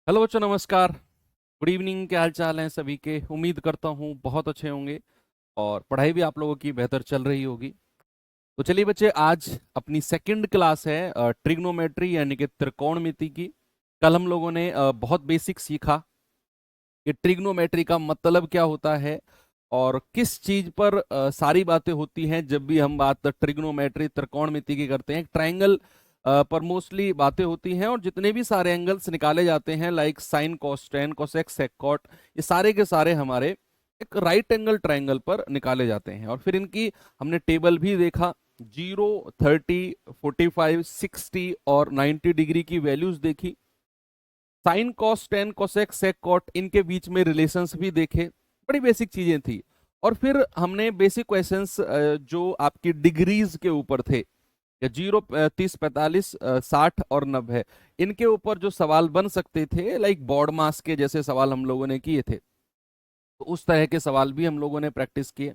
Hello बच्चों, नमस्कार। Good evening. क्या हाल चाल है सभी के? उम्मीद करता हूँ बहुत अच्छे होंगे और पढ़ाई भी आप लोगों की बेहतर चल रही होगी। तो चलिए बच्चे, आज अपनी सेकंड क्लास है ट्रिग्नोमेट्री यानी कि त्रिकोणमिति की। कल हम लोगों ने बहुत बेसिक सीखा कि ट्रिग्नोमेट्री का मतलब क्या होता है और किस चीज पर सारी बातें होती हैं जब भी हम बात ट्रिग्नोमेट्री त्रिकोणमिति की करते हैं। ट्रायंगल पर मोस्टली बातें होती हैं और जितने भी सारे एंगल्स निकाले जाते हैं like sine cos tan cosec sec cot, ये सारे के सारे हमारे एक राइट एंगल ट्रायंगल पर निकाले जाते हैं। और फिर इनकी हमने टेबल भी देखा। 0, 30, 45, 60 और 90 डिग्री की वैल्यूज देखी। Sine cos tan cosec sec cot, इनके बीच में रिलेशंस भी देखे। बड़ी बेसिक चीजें थी। और फिर हमने बेसिक क्वेश्चंस जो आपकी डिग्रीज के ऊपर थे, या 0, 30, 45, 60 और 90, इनके ऊपर जो सवाल बन सकते थे लाइक बॉड मास के जैसे सवाल हम लोगों ने किए थे, तो उस तरह के सवाल भी हम लोगों ने प्रैक्टिस किए।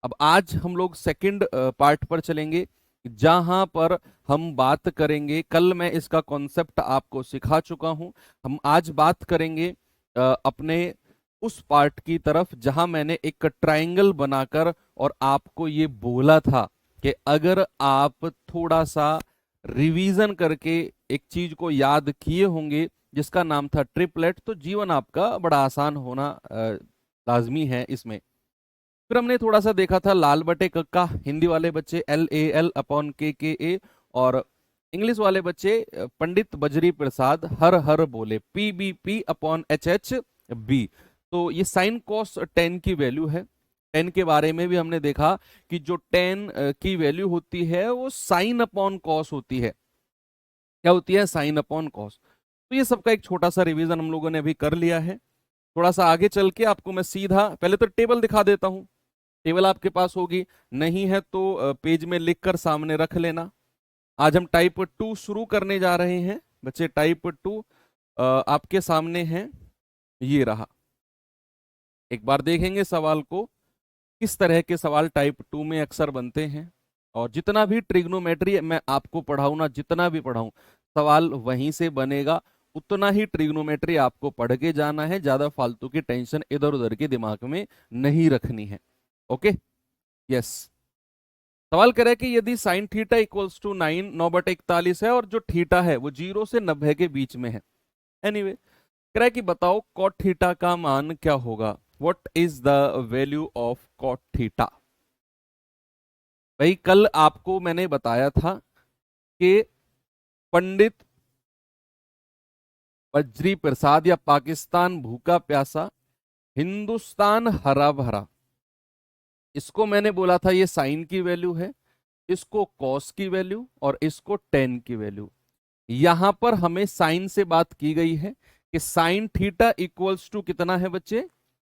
अब आज हम लोग सेकंड पार्ट पर चलेंगे जहां पर हम बात करेंगे। कल मैं इसका कॉन्सेप्ट आपको सिखा चुका हूं। हम आज बात करेंगे अपने उस पार्ट की तरफ जहां मैंने एक ट्रायंगल बनाकर और आपको ये बोला था कि अगर आप थोड़ा सा रिवीजन करके एक चीज को याद किए होंगे जिसका नाम था ट्रिपलेट, तो जीवन आपका बड़ा आसान होना लाजमी है इसमें। फिर हमने थोड़ा सा देखा था लाल बटे कक्का, हिंदी वाले बच्चे LAL/KKA, और इंग्लिश वाले बच्चे पंडित बजरी प्रसाद हर हर बोले PBP/HH/B। तो ये साइन कॉस टेन की वैल्यू है। टेन के बारे में भी हमने देखा कि जो टेन की वैल्यू होती है वो साइन अपॉन कॉस होती है। क्या होती है? Sine upon cos. तो ये सबका एक छोटा सा रिवीजन हम लोगों ने अभी कर लिया है। थोड़ा सा आगे चल के आपको मैं सीधा पहले तो टेबल दिखा देता हूं। टेबल आपके पास होगी, नहीं है तो पेज में लिखकर सामने रख लेना। आज हम टाइप 2 शुरू करने जा रहे हैं बच्चे। टाइप 2 आपके सामने है, ये रहा। एक बार देखेंगे सवाल को, किस तरह के सवाल टाइप 2 में अक्सर बनते हैं। और जितना भी ट्रिग्नोमेट्री मैं आपको पढ़ाऊं ना, जितना भी पढ़ाऊं, सवाल वहीं से बनेगा। उतना ही ट्रिग्नोमेट्री आपको पढ़ के जाना है, ज्यादा फालतू की टेंशन इधर उधर के दिमाग में नहीं रखनी है। Okay, yes. सवाल करे कि यदि साइन थीटा इक्वल्स टू 9/41 है और जो थीटा है वो 0 से 90 के बीच में है। एनीवे कह रहा है कि बताओ कॉट थीटा का मान क्या होगा। What is the value of cot theta? भाई कल आपको मैंने बताया था कि पंडित बजरी प्रसाद या पाकिस्तान भूखा प्यासा, हिंदुस्तान हरा भरा, इसको मैंने बोला था ये साइन की वैल्यू है, इसको कॉस की वैल्यू और इसको टेन की वैल्यू। यहां पर हमें साइन से बात की गई है कि साइन थीटा इक्वल्स टू कितना है बच्चे?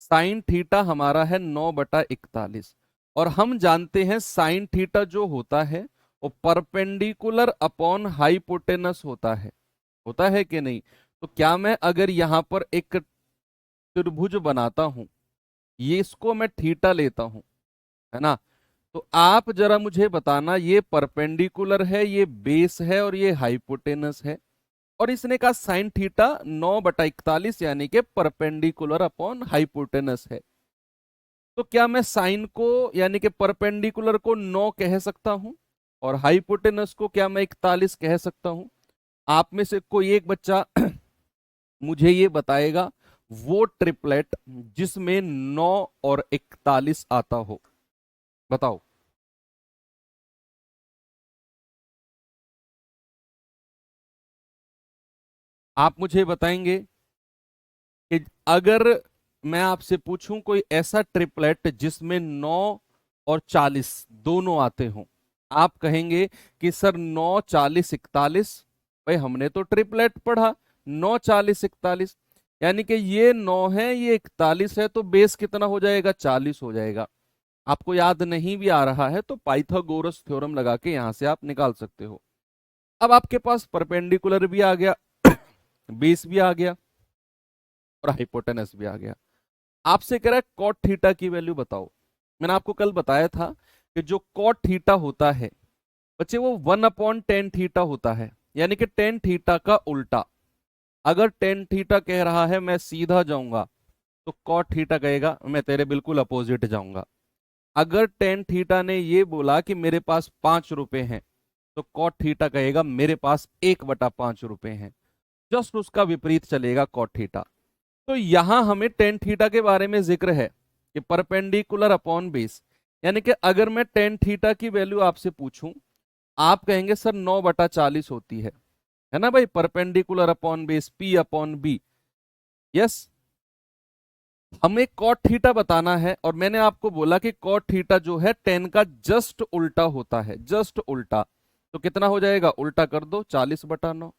साइन थीटा हमारा है 9/41। और हम जानते हैं साइन थीटा जो होता है वो परपेंडिकुलर अपॉन हाइपोटेनस होता है कि नहीं? तो क्या मैं अगर यहां पर एक त्रिभुज बनाता हूं, ये इसको मैं थीटा लेता हूं, है ना? तो आप जरा मुझे बताना, ये परपेंडिकुलर है, ये बेस है और ये हाइपोटेनस है। और इसने कहा साइन थीटा 9/41 यानी कि परपेंडिकुलर अपॉन हाइपोटेनस है। तो क्या मैं साइन को यानी कि परपेंडिकुलर को 9 कह सकता हूं और हाइपोटेनस को क्या मैं 41 कह सकता हूं? आप में से कोई एक बच्चा मुझे ये बताएगा वो ट्रिपलेट जिसमें 9 और 41 आता हो। बताओ। आप मुझे बताएंगे कि अगर मैं आपसे पूछूं कोई ऐसा ट्रिपलेट जिसमें 9 और 40 दोनों आते हों, आप कहेंगे कि सर 9, 40, 41। भाई हमने तो ट्रिपलेट पढ़ा, 9, 40, 41, यानी कि ये 9 है ये 41 है, तो बेस कितना हो जाएगा? 40 हो जाएगा। आपको याद नहीं भी आ रहा है तो पाइथागोरस थ्योरम लगा के यहां से आप निकाल सकते हो। अब आपके पास परपेंडिकुलर भी आ गया, बेस भी आ गया और हाइपोटेनस भी आ गया। आपसे कह रहा है कॉट थीटा की वैल्यू बताओ। मैंने आपको कल बताया था कि जो कॉट थीटा होता है बच्चे वो 1/10 थीटा होता है, यानी कि टेन थीटा का उल्टा। अगर टेन थीटा कह रहा है मैं सीधा जाऊंगा तो कॉट थीटा कहेगा मैं तेरे बिल्कुल अपोजिट जाऊंगा। अगर टेन थीटा ने ये बोला कि मेरे पास 5 रुपए हैं तो कॉट थीटा कहेगा मेरे पास 1/5 रुपए हैं। जस्ट उसका विपरीत चलेगा कॉट थीटा। तो यहां हमें टेन थीटा के बारे में जिक्र है कि परपेंडिकुलर अपॉन बेस, यानी कि अगर मैं टेन थीटा की वैल्यू आपसे पूछूं, आप कहेंगे सर 9/40 होती है ना भाई, perpendicular upon base P upon B. Yes, हमें कॉट थीटा बताना है और मैंने आपको बोला कि कॉट थीटा जो है टेन का जस्ट उल्टा होता है, जस्ट उल्टा। तो कितना हो जाएगा, उल्टा कर दो, 40/9।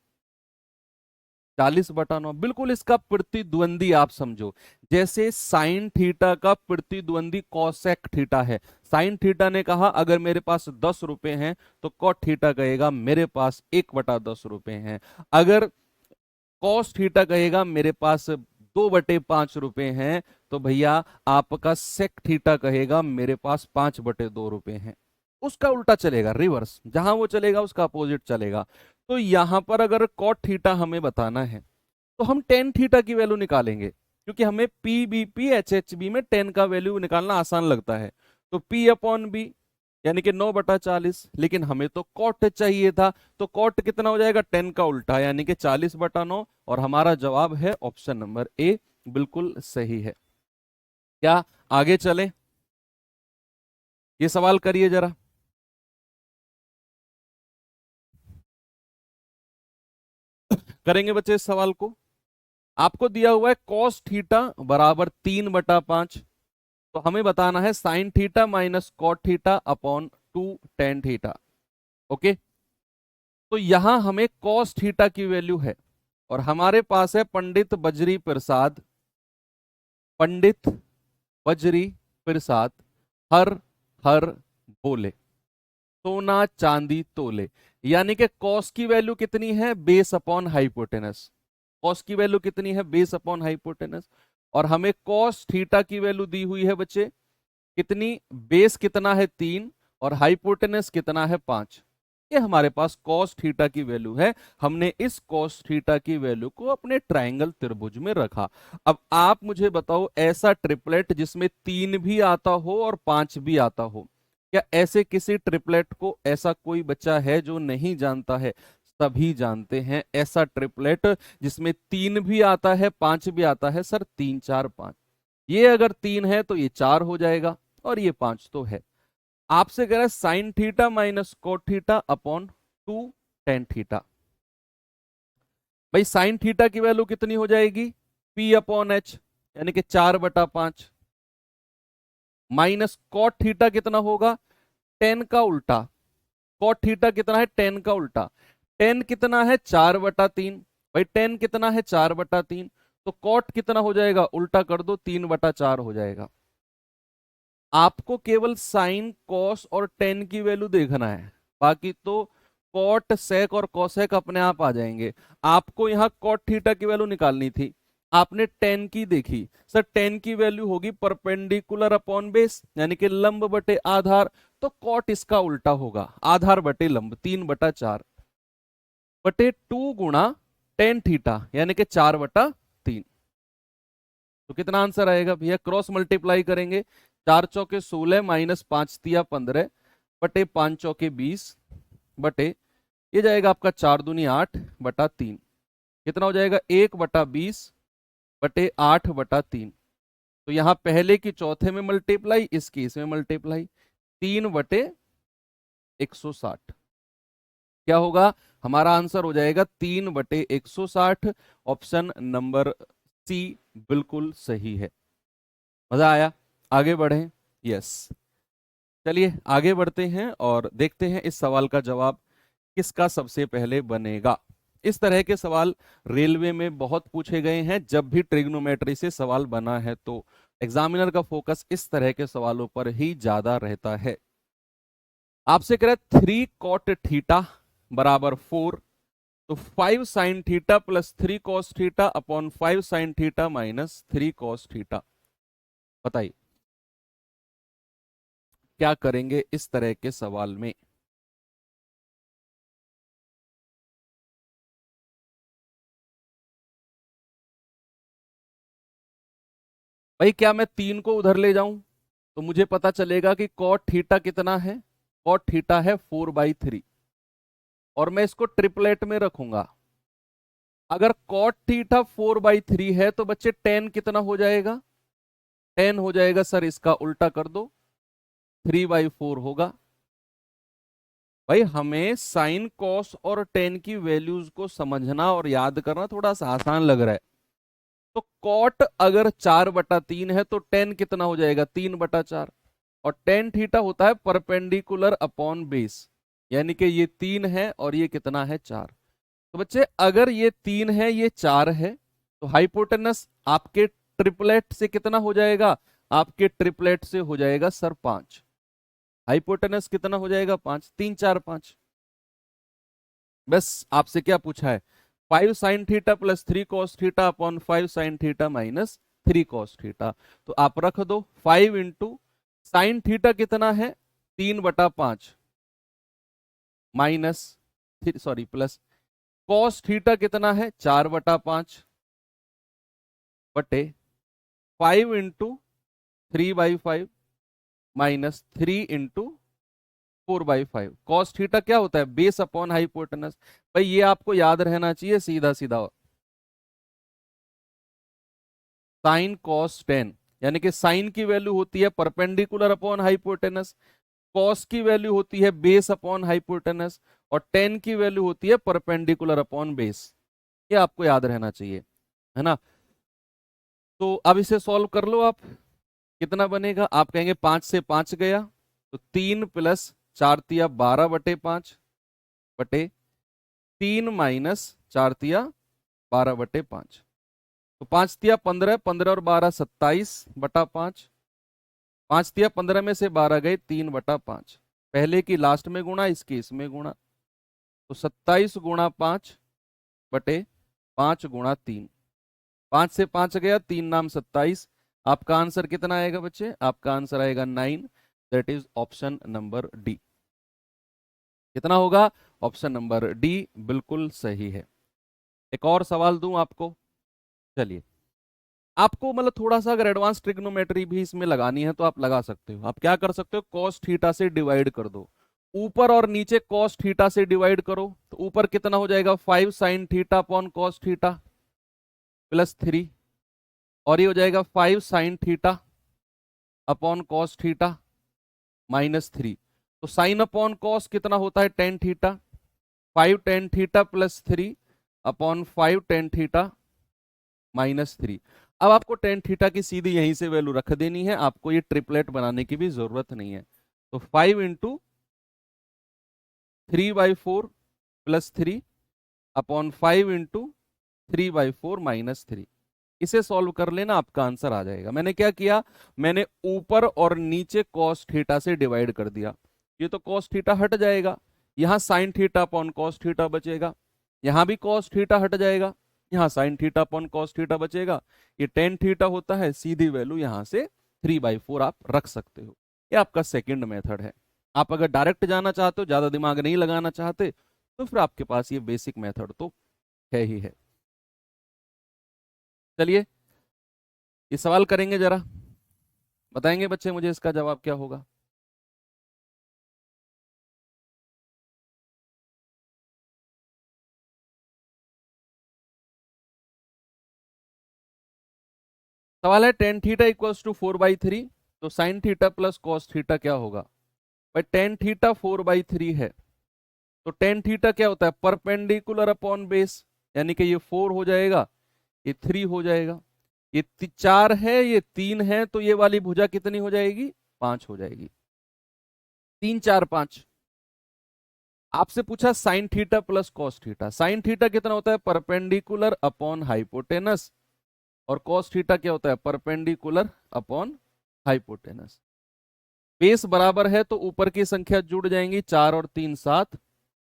40/9 बिल्कुल इसका प्रतिद्वंदी आप समझो, जैसे साइन थीटा का प्रतिद्वंदी कॉसेक थीटा है। साइन थीटा ने कहा अगर मेरे पास 10 रुपए हैं तो कॉट थीटा कहेगा मेरे पास 1/10 रुपए हैं। अगर कॉस थीटा कहेगा मेरे पास 2/5 रुपए हैं, तो भैया आपका सेक थीटा कहेगा मेरे पास 5/2 रुपए हैं। उसका उल्टा चलेगा, रिवर्स, जहां वो चलेगा उसका अपोजिट चलेगा। तो यहां पर अगर कॉट थीटा हमें बताना है तो हम टेन थीटा की वैल्यू निकालेंगे, क्योंकि हमें पीबीपी एचएचबी में टेन का वैल्यू निकालना आसान लगता है। तो पी अपॉन बी यानी कि 9/40, लेकिन हमें तो कॉट चाहिए था, तो कॉट कितना हो जाएगा, टेन का उल्टा यानी कि 40/9। और हमारा जवाब है ऑप्शन नंबर ए, बिल्कुल सही है। क्या आगे चलें, ये सवाल करिए जरा। करेंगे बच्चे इस सवाल को। आपको दिया हुआ है कॉस थीटा बराबर 3/5, तो हमें बताना है sine theta minus cot theta upon 2 tan theta. Okay, तो यहां हमें कॉस थीटा की वैल्यू है और हमारे पास है पंडित बजरी प्रसाद, पंडित बजरी प्रसाद हर हर बोले, सोना चांदी तोले। यानी कि कॉस की वैल्यू कितनी है, बेस अपॉन हाइपोटेनस। कॉस की वैल्यू कितनी है, बेस अपॉन हाइपोटेनस। और हमें कॉस थीटा की वैल्यू दी हुई है बच्चे कितनी, बेस कितना है 3 और हाइपोटेनस कितना है 5। ये हमारे पास कॉस थीटा की वैल्यू है। हमने इस कॉस थीटा की वैल्यू को अपने ट्रायंगल त्रिभुज में रखा। अब आप मुझे बताओ, ऐसा ट्रिपलेट जिसमें 3 भी आता हो और 5 भी आता हो, क्या ऐसे किसी ट्रिपलेट को ऐसा कोई बच्चा है जो नहीं जानता है? सभी जानते हैं ऐसा ट्रिपलेट जिसमें 3 भी आता है 5 भी आता है। सर 3 4 5, ये अगर 3 है तो ये 4 हो जाएगा और ये 5 तो है। आपसे कह रहा है sine theta minus cot theta upon 2 tan theta. भाई साइन थीटा की वैल्यू कितनी हो जाएगी, पी अपॉन एच यानी कि 4/5, माइनस कॉट थीटा कितना होगा, टेन का उल्टा। कॉट थीटा कितना है, टेन का उल्टा। टेन कितना है, 4/3। भाई टेन कितना है, 4/3। तो कॉट कितना हो जाएगा, उल्टा कर दो, 3/4 हो जाएगा। आपको केवल साइन कॉस और टेन की वैल्यू देखना है, बाकी तो कॉट सेक और कॉसेक अपने आप आ जाएंगे। आपको यहां कॉट थीटा की वैल्यू निकालनी थी, आपने टेन की देखी। सर टेन की वैल्यू होगी परपेंडिकुलर अपॉन बेस यानी कि लंब बटे आधार। तो कॉट इसका उल्टा होगा, आधार बटे लंब, 3/4/2 गुणा टेन थीटा यानी कि 4/3। तो कितना आंसर आएगा भैया, क्रॉस मल्टीप्लाई करेंगे, 4 चौके 16 माइनस 5 तिया 15 बटे 5 चौके 20 बटे, ये जाएगा आपका 4 दूनी 8/3। कितना हो जाएगा, 1/20 बटे 8/3। तो यहां पहले की चौथे में मल्टीप्लाई, इसकी इसमें मल्टीप्लाई, 3/160। क्या होगा, हमारा आंसर हो जाएगा 3/160। ऑप्शन नंबर सी बिल्कुल सही है। मजा आया, आगे बढ़ें। यस, चलिए आगे बढ़ते हैं और देखते हैं इस सवाल का जवाब किसका सबसे पहले बनेगा। इस तरह के सवाल रेलवे में बहुत पूछे गए हैं। जब भी ट्रिग्नोमेट्री से सवाल बना है तो एग्जामिनर का फोकस इस तरह के सवालों पर ही ज्यादा रहता है। आपसे कह रहे 3 cot थीटा बराबर 4, तो 5 sin theta plus 3 cos theta upon 5 sin theta minus 3 cos theta. बताइए क्या करेंगे इस तरह के सवाल में। भाई क्या मैं 3 को उधर ले जाऊं तो मुझे पता चलेगा कि कॉट थीटा कितना है। कॉट थीटा है 4/3 और मैं इसको ट्रिपलेट में रखूंगा। अगर कॉट थीटा 4/3 है तो बच्चे टेन कितना हो जाएगा? 10 हो जाएगा। सर इसका उल्टा कर दो, 3/4 होगा। भाई हमें साइन कॉस और टेन की वैल्यूज को समझना और याद करना थोड़ा सा आसान लग रहा है। तो कॉट अगर 4/3 है तो टेन कितना हो जाएगा? 3/4। और टेन थीटा होता है परपेंडिकुलर अपॉन बेस, यानी कि ये 3 है और ये कितना है? 4। तो बच्चे अगर ये 3 है ये 4 है तो हाइपोटेनस आपके ट्रिपलेट से कितना हो जाएगा? आपके ट्रिपलेट से हो जाएगा सर 5। हाइपोटेनस कितना हो जाएगा? 5। 3 4 5। बस आपसे क्या पूछा है? 5 sin theta plus 3 cos theta upon 5 sin theta minus 3 cos theta. तो आप रख दो 5 साइन थीटा कितना है? 3/5 minus sorry plus cos theta कितना है? 4/5 बटे 5 × 3/5 माइनस 3 × 4/5। कॉस थीटा क्या होता है? Base upon hypotenuse. भाई ये आपको याद रहना चाहिए सीधा सीधा। साइन कॉस टेन, यानी कि साइन की वैल्यू होती है परपेंडिकुलर अपॉन हाइपोटेनस, कॉस की वैल्यू होती है बेस अपॉन हाइपोटेनस, और टेन की वैल्यू होती है परपेंडिकुलर अपॉन बेस। ये आपको याद रहना चाहिए, है ना? तो अब इसे सॉल्व कर लो आप। कितना बनेगा? आप कहेंगे 5 से 5 गया तो 3 + 4 × 12/5 बटे 3 - 4 × 12/5। तो 5 × 3 = 15, 15 और 12 27/5। 5 × 3 = 15 में से 12 गए 3/5। पहले की लास्ट में गुणा, इसकी इसमें गुणा, तो 27 × 5 बटे 5 × 3। 5 से 5 गया, 3 × 9 = 27। आपका आंसर कितना आएगा बच्चे? आपका आंसर आएगा 9। That is option number D. कितना होगा? ऑप्शन नंबर डी बिल्कुल सही है। एक और सवाल दूं आपको, चलिए। आपको मतलब थोड़ा सा अगर एडवांस ट्रिग्नोमेट्री भी इसमें लगानी है तो आप लगा सकते हो। आप क्या कर सकते हो? कॉस थीटा से डिवाइड कर दो। ऊपर और नीचे कॉस थीटा से डिवाइड करो तो ऊपर कितना हो जाएगा? 5 sin theta upon cos theta plus 3, और ये हो जाएगा 5 sin theta upon cos theta minus 3। तो साइन अपॉन कॉस कितना होता है? Tan theta. 5 tan theta plus 3 upon 5 tan theta minus 3। अब आपको टेन थीटा की सीधी यहीं से वैल्यू रख देनी है, आपको ये ट्रिपलेट बनाने की भी जरूरत नहीं है। तो 5 × 3/4 प्लस 3 अपॉन 5 × 3/4 माइनस 3। इसे सॉल्व कर लेना, आपका आंसर आ जाएगा। मैंने क्या किया? मैंने ऊपर और नीचे कॉस थीटा से डिवाइड कर दिया। ये तो कॉस थीटा हट जाएगा, यहां sine theta upon cos theta बचेगा। यहां भी कॉस थीटा हट जाएगा, यहां sine theta upon cos theta बचेगा। ये टेन थीटा होता है, सीधी वैल्यू यहां से 3/4 आप रख सकते हो। ये आपका सेकंड मेथड है। आप अगर डायरेक्ट जाना चाहते हो, ज्यादा दिमाग नहीं लगाना चाहते, तो फिर आपके पास ये बेसिक मेथड तो है ही है। चलिए ये सवाल करेंगे, जरा बताएंगे बच्चे मुझे इसका जवाब क्या होगा? सवाल है tan θ = 4/3, तो sin theta plus cos theta क्या होगा? भाई tan थीटा 4/3 है तो tan थीटा क्या होता है? परपेंडिकुलर अपॉन बेस, यानी कि ये 4 हो जाएगा, ये 3 हो जाएगा। ये 4 है, ये 3 है, तो ये वाली भुजा कितनी हो जाएगी? 5 हो जाएगी। 3 4 5। आपसे पूछा sine theta plus cos theta. Sine theta कितना होता है? Perpendicular upon hypotenuse. और कॉस थीटा क्या होता है? Perpendicular upon hypotenuse. बेस बराबर है तो ऊपर की संख्या जुड़ जाएंगी, 4 और 3 7,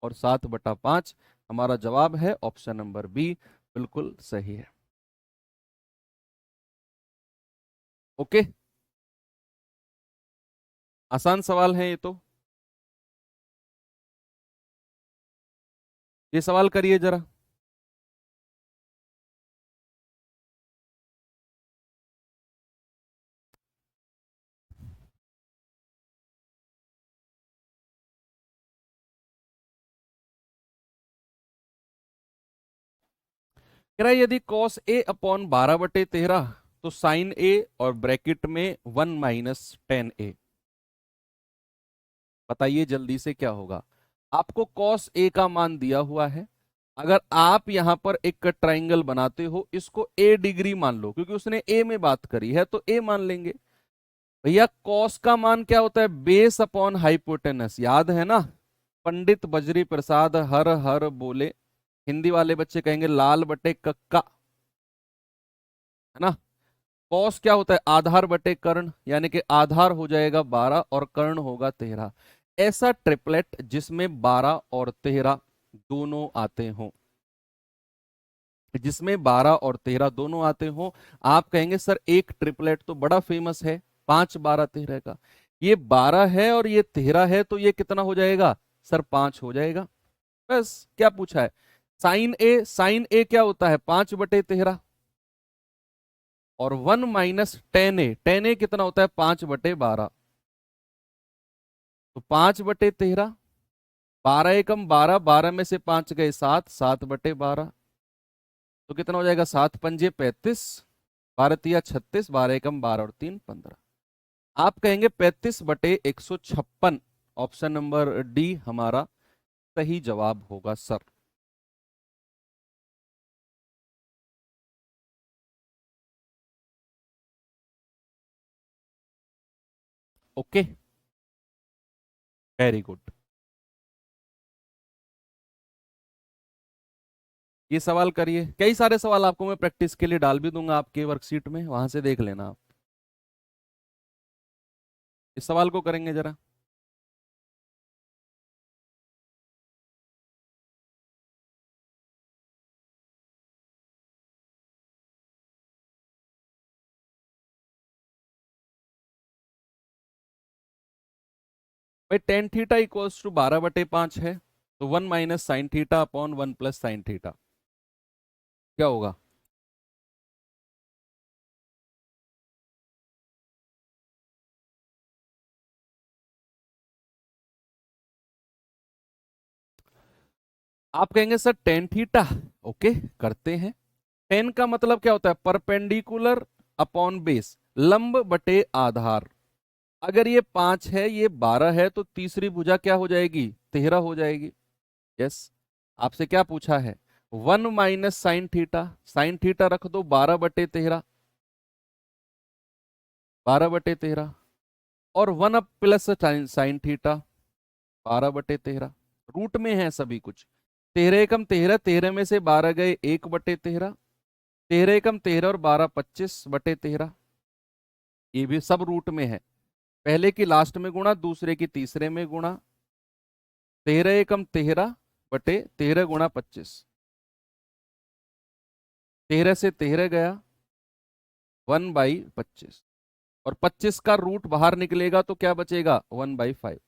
और 7/5। हमारा जवाब है ऑप्शन नंबर बी, बिल्कुल सही है। ओके, आसान सवाल है ये तो। ये सवाल करिए जरा। कह रहा है यदि कॉस ए अपॉन 12/13 तो साइन ए और ब्रैकेट में 1 माइनस टेन ए। बताइए जल्दी से क्या होगा। आपको कॉस ए का मान दिया हुआ है। अगर आप यहां पर एक ट्राइंगल बनाते हो, इसको ए डिग्री मान लो, क्योंकि उसने ए में बात करी है तो ए मान लेंगे। भैया कॉस का मान क्या होता है? बेस अपॉन हाइपोटेनस, याद है ना? पंडित बजरी प्रसाद हर हर बोले। हिंदी वाले बच्चे कहेंगे लाल बटे कक्का, है ना? कॉस क्या होता है? आधार बटे कर्ण, यानी कि आधार हो जाएगा 12 और कर्ण होगा 13। ऐसा ट्रिपलेट जिसमें 12 और 13 दोनों आते हों, जिसमें 12 और 13 दोनों आते हों। आप कहेंगे सर एक ट्रिपलेट तो बड़ा फेमस है 5 12 13 का, ये 12 है और ये 13 है, तो ये कितना हो जाएगा सर? 5 हो जाएगा। बस क्या पूछा है? साइन ए, साइन ए क्या होता है? 5/13। और 1 माइनस टेन ए, टेन ए कितना होता है? 5/12। तो 5/13, 12 एकम 12, 12 में से 5 गए 7, 7/12। तो कितना हो जाएगा? 7×5 = 35, 12×3 = 36, 12 एकम 12 और 3 15। आप कहेंगे 35/156। ऑप्शन नंबर डी हमारा सही जवाब होगा सर। Okay, very good. ये सवाल करिए। कई सारे सवाल आपको मैं प्रैक्टिस के लिए डाल भी दूंगा आपके वर्कशीट में, वहां से देख लेना आप। इस सवाल को करेंगे जरा। भाई टेन थीटा इक्वल्स टू 12/5 है, तो 1 minus sine theta upon 1 plus sine theta क्या होगा? आप कहेंगे सर टेन थीटा, ओके करते हैं। टेन का मतलब क्या होता है? परपेंडिकुलर अपॉन बेस, लंब बटे आधार। अगर ये 5 है, ये 12 है, तो तीसरी भुजा क्या हो जाएगी? 13 हो जाएगी। यस। आपसे क्या पूछा है? 1 minus sine theta, sine theta रख दो 12/13, 12/13। और 1 up plus sine theta 12/13। Root में है सभी कुछ। 13 एकम 13, 13 में से 12 गए 1/13, 13 एकम 13 और 12 25/13। ये भी सब रूट में है। पहले की लास्ट में गुणा, दूसरे की तीसरे में गुणा। 13 एकम 13/13 गुणा 25, 13 से 13 गया 1/25, और 25 का रूट बाहर निकलेगा तो क्या बचेगा? 1/5।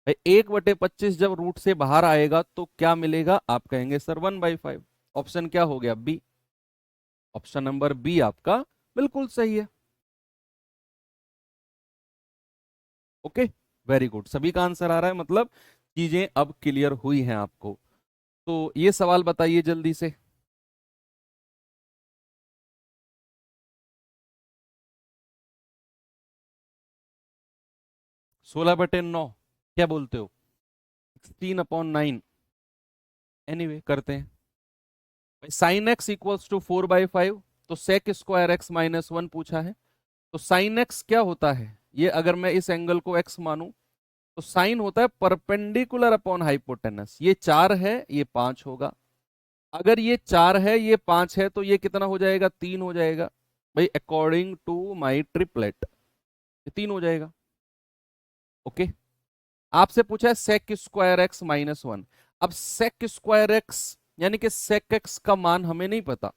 1/25 जब रूट से बाहर आएगा तो क्या मिलेगा? आप कहेंगे सर 1/5। ऑप्शन क्या हो गया? बी। ऑप्शन नंबर बी आपका बिल्कुल सही है। Okay, very good. सभी का आंसर आ रहा है, मतलब चीजें अब क्लियर हुई हैं आपको। तो ये सवाल बताइए जल्दी से। 16/9 क्या बोलते हो? 16/9। एनीवे करते हैं। साइन एक्स इक्वल्स टू 4/5, तो सेक स्क्वायर एक्स माइनस 1 पूछा है। तो साइन एक्स क्या होता है? ये अगर मैं इस एंगल को एक्स मानूं, तो साइन होता है परपेंडिकुलर अपॉन हाइपोटेनस। ये 4 है, ये 5 होगा। अगर ये 4 है, ये 5 है, तो ये कितना हो जाएगा? 3 हो जाएगा। भाई अकॉर्डिंग टू माई ट्रिपलेट ये 3 हो जाएगा। ओके। आपसे पूछा है सेक स्क्वायर एक्स माइनस 1। अब सेक स्क्वायर एक्स यानी कि सेक एक्स का मान हमें नहीं पता,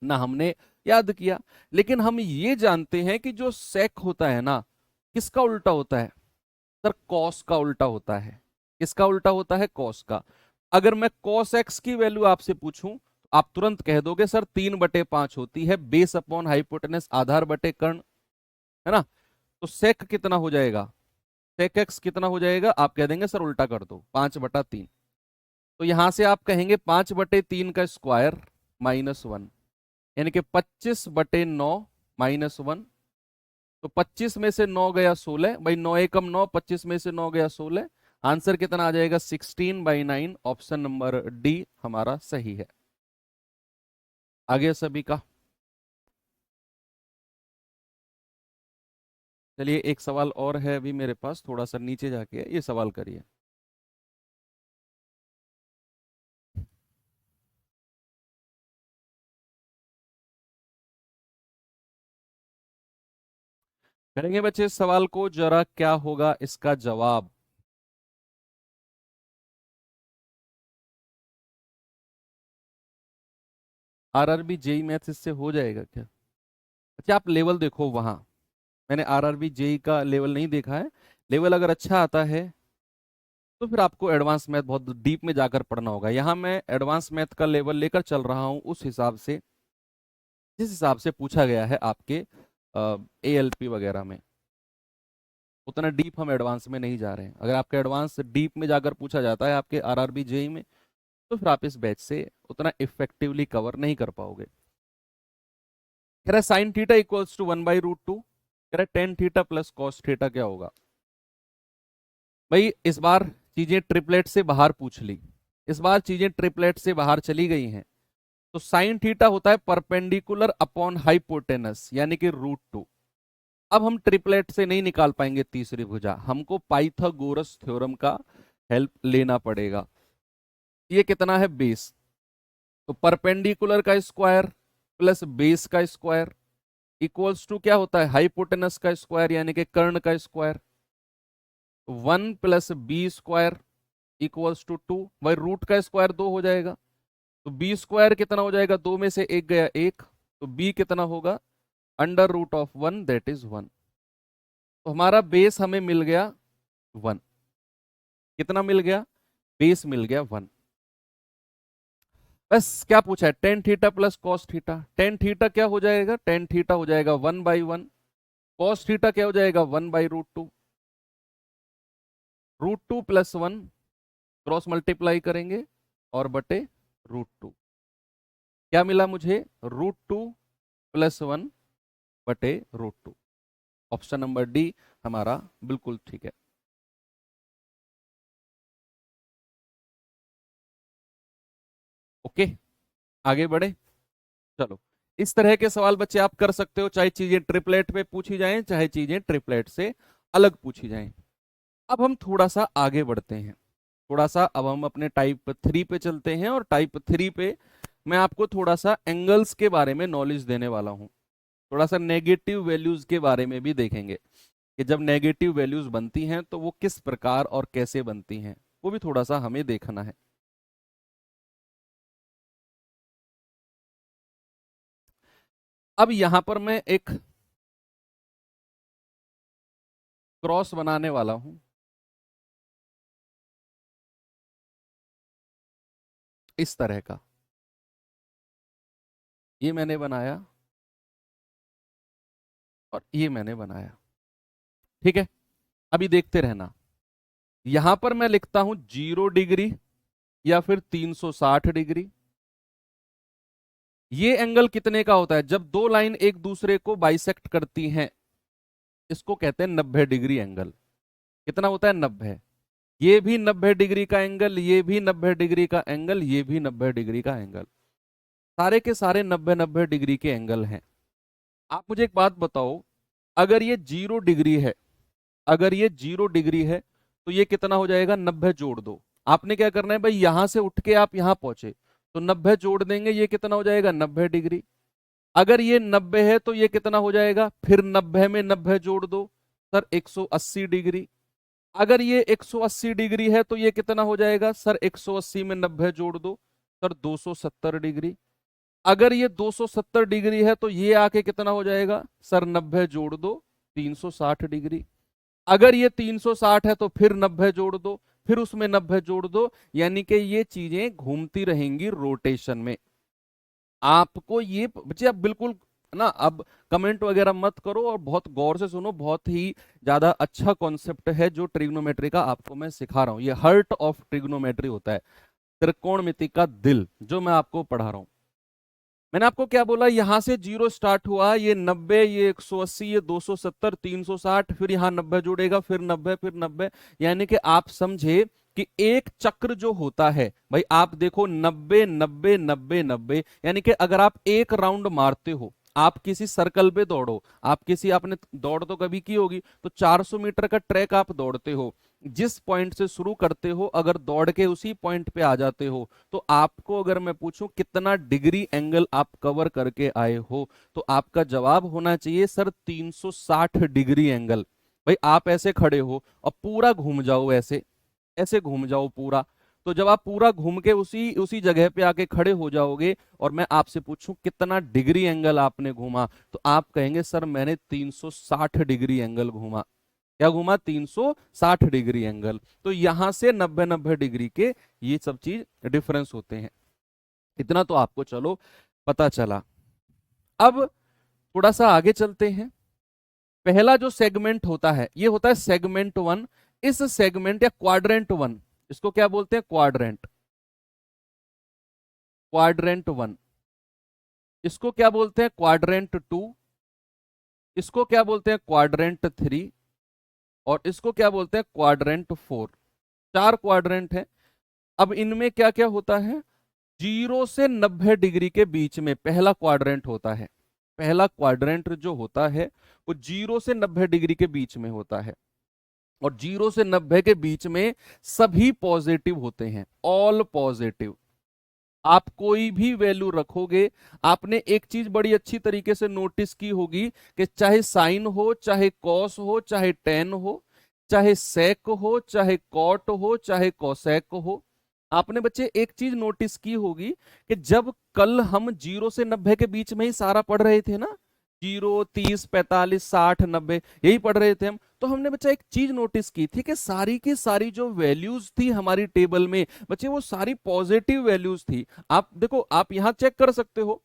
ना हमने याद किया। लेकिन हम ये जानते हैं कि जो सेक होता है ना, किसका उल्टा होता है? सर कॉस का उल्टा होता है। किसका उल्टा होता है? कॉस का। अगर मैं कॉस एक्स की वैल्यू आपसे पूछूं, तो आप तुरंत कह दोगे सर 3/5 होती है, बेस अपॉन हाइपोटेनस आधार बटे कर्ण, है ना? तो सेक कितना हो जाएगा? सेक एक्स कितना हो जाएगा? आप कह देंगे सर उल्टा कर दो, 5/3। तो यहां से आप कहेंगे 5/3 का स्क्वायर -1, यानी कि 25/9 -1। तो 25 में से 9 गया 16, भाई 9 एकम 9, 25 में से 9 गया 16। आंसर कितना आ जाएगा? 16/9। ऑप्शन नंबर डी हमारा सही है। आगे सभी का। चलिए एक सवाल और है अभी मेरे पास, थोड़ा सा नीचे जाके ये सवाल करिए। करेंगे बच्चे इस सवाल को, जरा क्या होगा इसका जवाब। आरआरबी जेई मैथ्स इससे हो जाएगा क्या? अच्छा आप लेवल देखो वहां, मैंने आरआरबी जेई का लेवल नहीं देखा है। लेवल अगर अच्छा आता है तो फिर आपको एडवांस मैथ बहुत डीप में जाकर पढ़ना होगा। यहाँ मैं एडवांस मैथ का लेवल लेकर चल रहा हूँ उस हिसाब से, जिस हिसाब से पूछा गया है आपके एएलपी वगैरह में। उतना डीप हम एडवांस में नहीं जा रहे हैं। अगर आपका एडवांस डीप में जाकर पूछा जाता है आपके आरआरबी जेई में, तो फिर आप इस बैच से उतना इफेक्टिवली कवर नहीं कर पाओगे। कह रहा है साइन थीटा इक्वल्स टू 1/√2। कह रहा है tan theta plus cos theta क्या होगा? भाई इस बार चीजें ट्रिपलेट से बाहर पूछ ली, इस बार चीजें ट्रिपलेट से बाहर चली गई हैं। तो साइन थीटा होता है परपेंडिकुलर अपॉन हाइपोटेनस, यानी कि √2। अब हम ट्रिपलेट से नहीं निकाल पाएंगे तीसरी भुजा, हमको पाइथागोरस थ्योरम का हेल्प लेना पड़ेगा। ये कितना है? बेस। तो परपेंडिकुलर का स्क्वायर प्लस बेस का स्क्वायर इक्वल्स टू क्या होता है? हाइपोटेनस का स्क्वायर यानी कि कर्ण का स्क्वायर। 1 + b² equals to 2। भाई रूट का स्क्वायर 2 हो जाएगा, तो b² कितना हो जाएगा? 2 में से 1 गया 1, तो b कितना होगा? √1 दैट इज 1। तो हमारा बेस हमें मिल गया 1। कितना मिल गया? बेस मिल गया 1। बस क्या पूछा है? Tan theta plus cos theta. Tan theta क्या हो जाएगा? टेन थीटा हो जाएगा 1/1। कॉस थीटा क्या हो जाएगा? 1/√2। √2 + 1 क्रॉस मल्टीप्लाई करेंगे और बटे √2। क्या मिला मुझे? √2 + 1 बटे √2। ऑप्शन नंबर डी हमारा बिल्कुल ठीक है। ओके आगे बढ़े। चलो इस तरह के सवाल बच्चे आप कर सकते हो, चाहे चीजें ट्रिपलेट पे पूछी जाएं चाहे चीजें ट्रिपलेट से अलग पूछी जाएं। अब हम थोड़ा सा आगे बढ़ते हैं, थोड़ा सा अब हम अपने टाइप 3 पे चलते हैं। और टाइप 3 पे मैं आपको थोड़ा सा एंगल्स के बारे में नॉलेज देने वाला हूं। थोड़ा सा नेगेटिव वैल्यूज के बारे में भी देखेंगे कि जब नेगेटिव वैल्यूज बनती हैं तो वो किस प्रकार और कैसे बनती हैं, वो भी थोड़ा सा हमें देखना है। अब यहां पर मैं एक क्रॉस बनाने वाला हूं इस तरह का। ये मैंने बनाया और ये मैंने बनाया, ठीक है। अभी देखते रहना, यहां पर मैं लिखता हूं 0 डिग्री या फिर 360 डिग्री। ये एंगल कितने का होता है? जब दो लाइन एक दूसरे को बाइसेक्ट करती हैं, इसको कहते हैं 90 डिग्री एंगल। कितना होता है? 90। ये भी 90 डिग्री का एंगल, ये भी 90 डिग्री का एंगल, ये भी 90 डिग्री का एंगल। सारे के सारे 90-90 डिग्री के एंगल हैं। आप मुझे एक बात बताओ, अगर ये 0 डिग्री है, अगर ये 0 डिग्री है तो ये कितना हो जाएगा? 90 जोड़ दो। आपने क्या करना है भाई, यहां से उठ के आप यहां पहुंचे तो 90 जोड़ देंगे, ये कितना हो जाएगा? 90 डिग्री। अगर ये 90 है तो ये कितना हो जाएगा? फिर 90 में 90 जोड़ दो, सर 180 डिग्री। अगर ये 180 डिग्री है तो ये कितना हो जाएगा? सर 180 में 90 जोड़ दो, सर 270 डिग्री। अगर ये 270 डिग्री है तो ये आके कितना हो जाएगा? सर 90 जोड़ दो, 360 डिग्री। अगर ये 360 है तो फिर 90 जोड़ दो, फिर उसमें 90 जोड़ दो, यानी कि ये चीजें घूमती रहेंगी रोटेशन में। आपको ये बच्चे आप बिल्कुल ना अब कमेंट वगैरह मत करो और बहुत गौर से सुनो, बहुत ही ज्यादा अच्छा कॉन्सेप्ट है जो ट्रिग्नोमेट्री का आपको मैं सिखा रहा हूं। ये हार्ट ऑफ ट्रिग्नोमेट्री होता है, त्रिकोणमिति का दिल, जो मैं आपको पढ़ा रहा हूं। मैंने आपको क्या बोला, यहां से 0 स्टार्ट हुआ, ये 90, ये 180, ये 270, 360, फिर यहाँ 90 जुड़ेगा, फिर 90, फिर 90। यानी कि आप समझे कि एक चक्र जो होता है भाई, आप देखो 90 90 90 90, यानी कि अगर आप एक राउंड मारते हो, आप किसी सर्कल पे दौड़ो, आप किसी, आपने दौड़ तो कभी की होगी, तो 400 मीटर का ट्रैक आप दौड़ते हो, जिस पॉइंट से शुरू करते हो अगर दौड़ के उसी पॉइंट पे आ जाते हो, तो आपको अगर मैं पूछूं कितना डिग्री एंगल आप कवर करके आए हो, तो आपका जवाब होना चाहिए सर 360 डिग्री एंगल। भाई आप ऐसे खड़े हो और पूरा घूम जाओ, ऐसे ऐसे घूम जाओ पूरा, तो जब आप पूरा घूम के उसी उसी जगह पे आके खड़े हो जाओगे और मैं आपसे पूछूं कितना डिग्री एंगल आपने घूमा, तो आप कहेंगे सर मैंने 360 डिग्री एंगल घूमा। क्या घूमा? 360 डिग्री एंगल। तो यहां से 90 90 डिग्री के ये सब चीज डिफरेंस होते हैं। इतना तो आपको चलो पता चला। अब थोड़ा सा आगे चलते हैं। पहला जो सेगमेंट होता है ये होता है सेगमेंट वन। इस सेगमेंट या क्वाड्रेंट वन, इसको क्या बोलते हैं? Quadrant, quadrant one. इसको क्या बोलते हैं? Quadrant to. इसको क्या बोलते हैं? Quadrant three. और इसको क्या बोलते हैं? Quadrant four. चार क्वाड्रेंट है। अब इनमें क्या क्या होता है? 0 से 90 डिग्री के बीच में पहला क्वाड्रेंट होता है। पहला क्वाड्रेंट जो होता है वो 0 से 90 डिग्री के बीच में होता है, और 0 से 90 के बीच में सभी पॉजिटिव होते हैं, ऑल पॉजिटिव। आप कोई भी वैल्यू रखोगे, आपने एक चीज बड़ी अच्छी तरीके से नोटिस की होगी कि चाहे साइन हो, चाहे कॉस हो, चाहे टेन हो, चाहे सेक हो, चाहे कॉट हो, चाहे कोसेक हो, आपने बच्चे एक चीज नोटिस की होगी कि जब कल हम 0 से 90 के बीच में ही सारा पढ़ रहे थे ना, 0 30 45 60 90 यही पढ़ रहे थे हम, तो हमने बच्चा एक चीज नोटिस की थी कि सारी की सारी जो वैल्यूज थी हमारी टेबल में बच्चे, वो सारी पॉजिटिव वैल्यूज थी। आप देखो, आप यहां चेक कर सकते हो,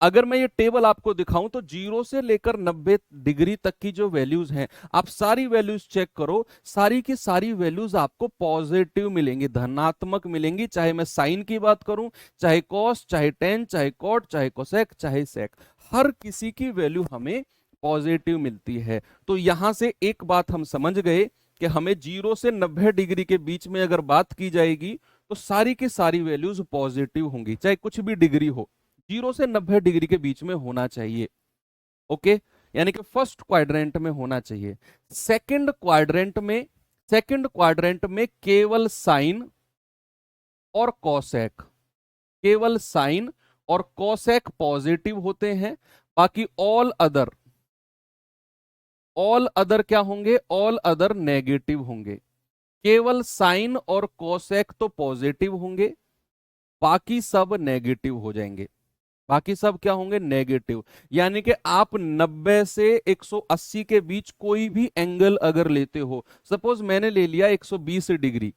अगर मैं ये टेबल आपको दिखाऊं तो 0 से लेकर 90 डिग्री तक की जो वैल्यूज हैं, आप सारी वैल्यूज चेक करो, सारी की सारी वैल्यूज आपको पॉजिटिव मिलेंगी, धनात्मक मिलेंगी। चाहे मैं साइन की बात करूं, चाहे कॉस, चाहे टेन, चाहे कॉट, चाहे कोसेक, चाहे सेक, हर किसी की वैल्यू हमें पॉजिटिव मिलती है। तो यहां से एक बात हम समझ गए कि हमें 0 से 90 डिग्री के बीच में अगर बात की जाएगी तो सारी की सारी वैल्यूज पॉजिटिव होंगी, चाहे कुछ भी डिग्री हो, 0 से 90 डिग्री के बीच में होना चाहिए। ओके, यानी कि फर्स्ट क्वाड्रेंट में होना चाहिए। सेकंड क्वाड्रेंट में, सेकंड क्वाड्रेंट में केवल साइन और कॉसेक, केवल साइन और कॉसेक पॉजिटिव होते हैं, बाकी ऑल अदर, ऑल अदर क्या होंगे? ऑल अदर नेगेटिव होंगे। केवल साइन और कॉसेक तो पॉजिटिव होंगे, बाकी सब नेगेटिव हो जाएंगे। बाकी सब क्या होंगे? नेगेटिव। यानी कि आप 90 से 180 के बीच कोई भी एंगल अगर लेते हो, सपोज मैंने ले लिया 120 डिग्री,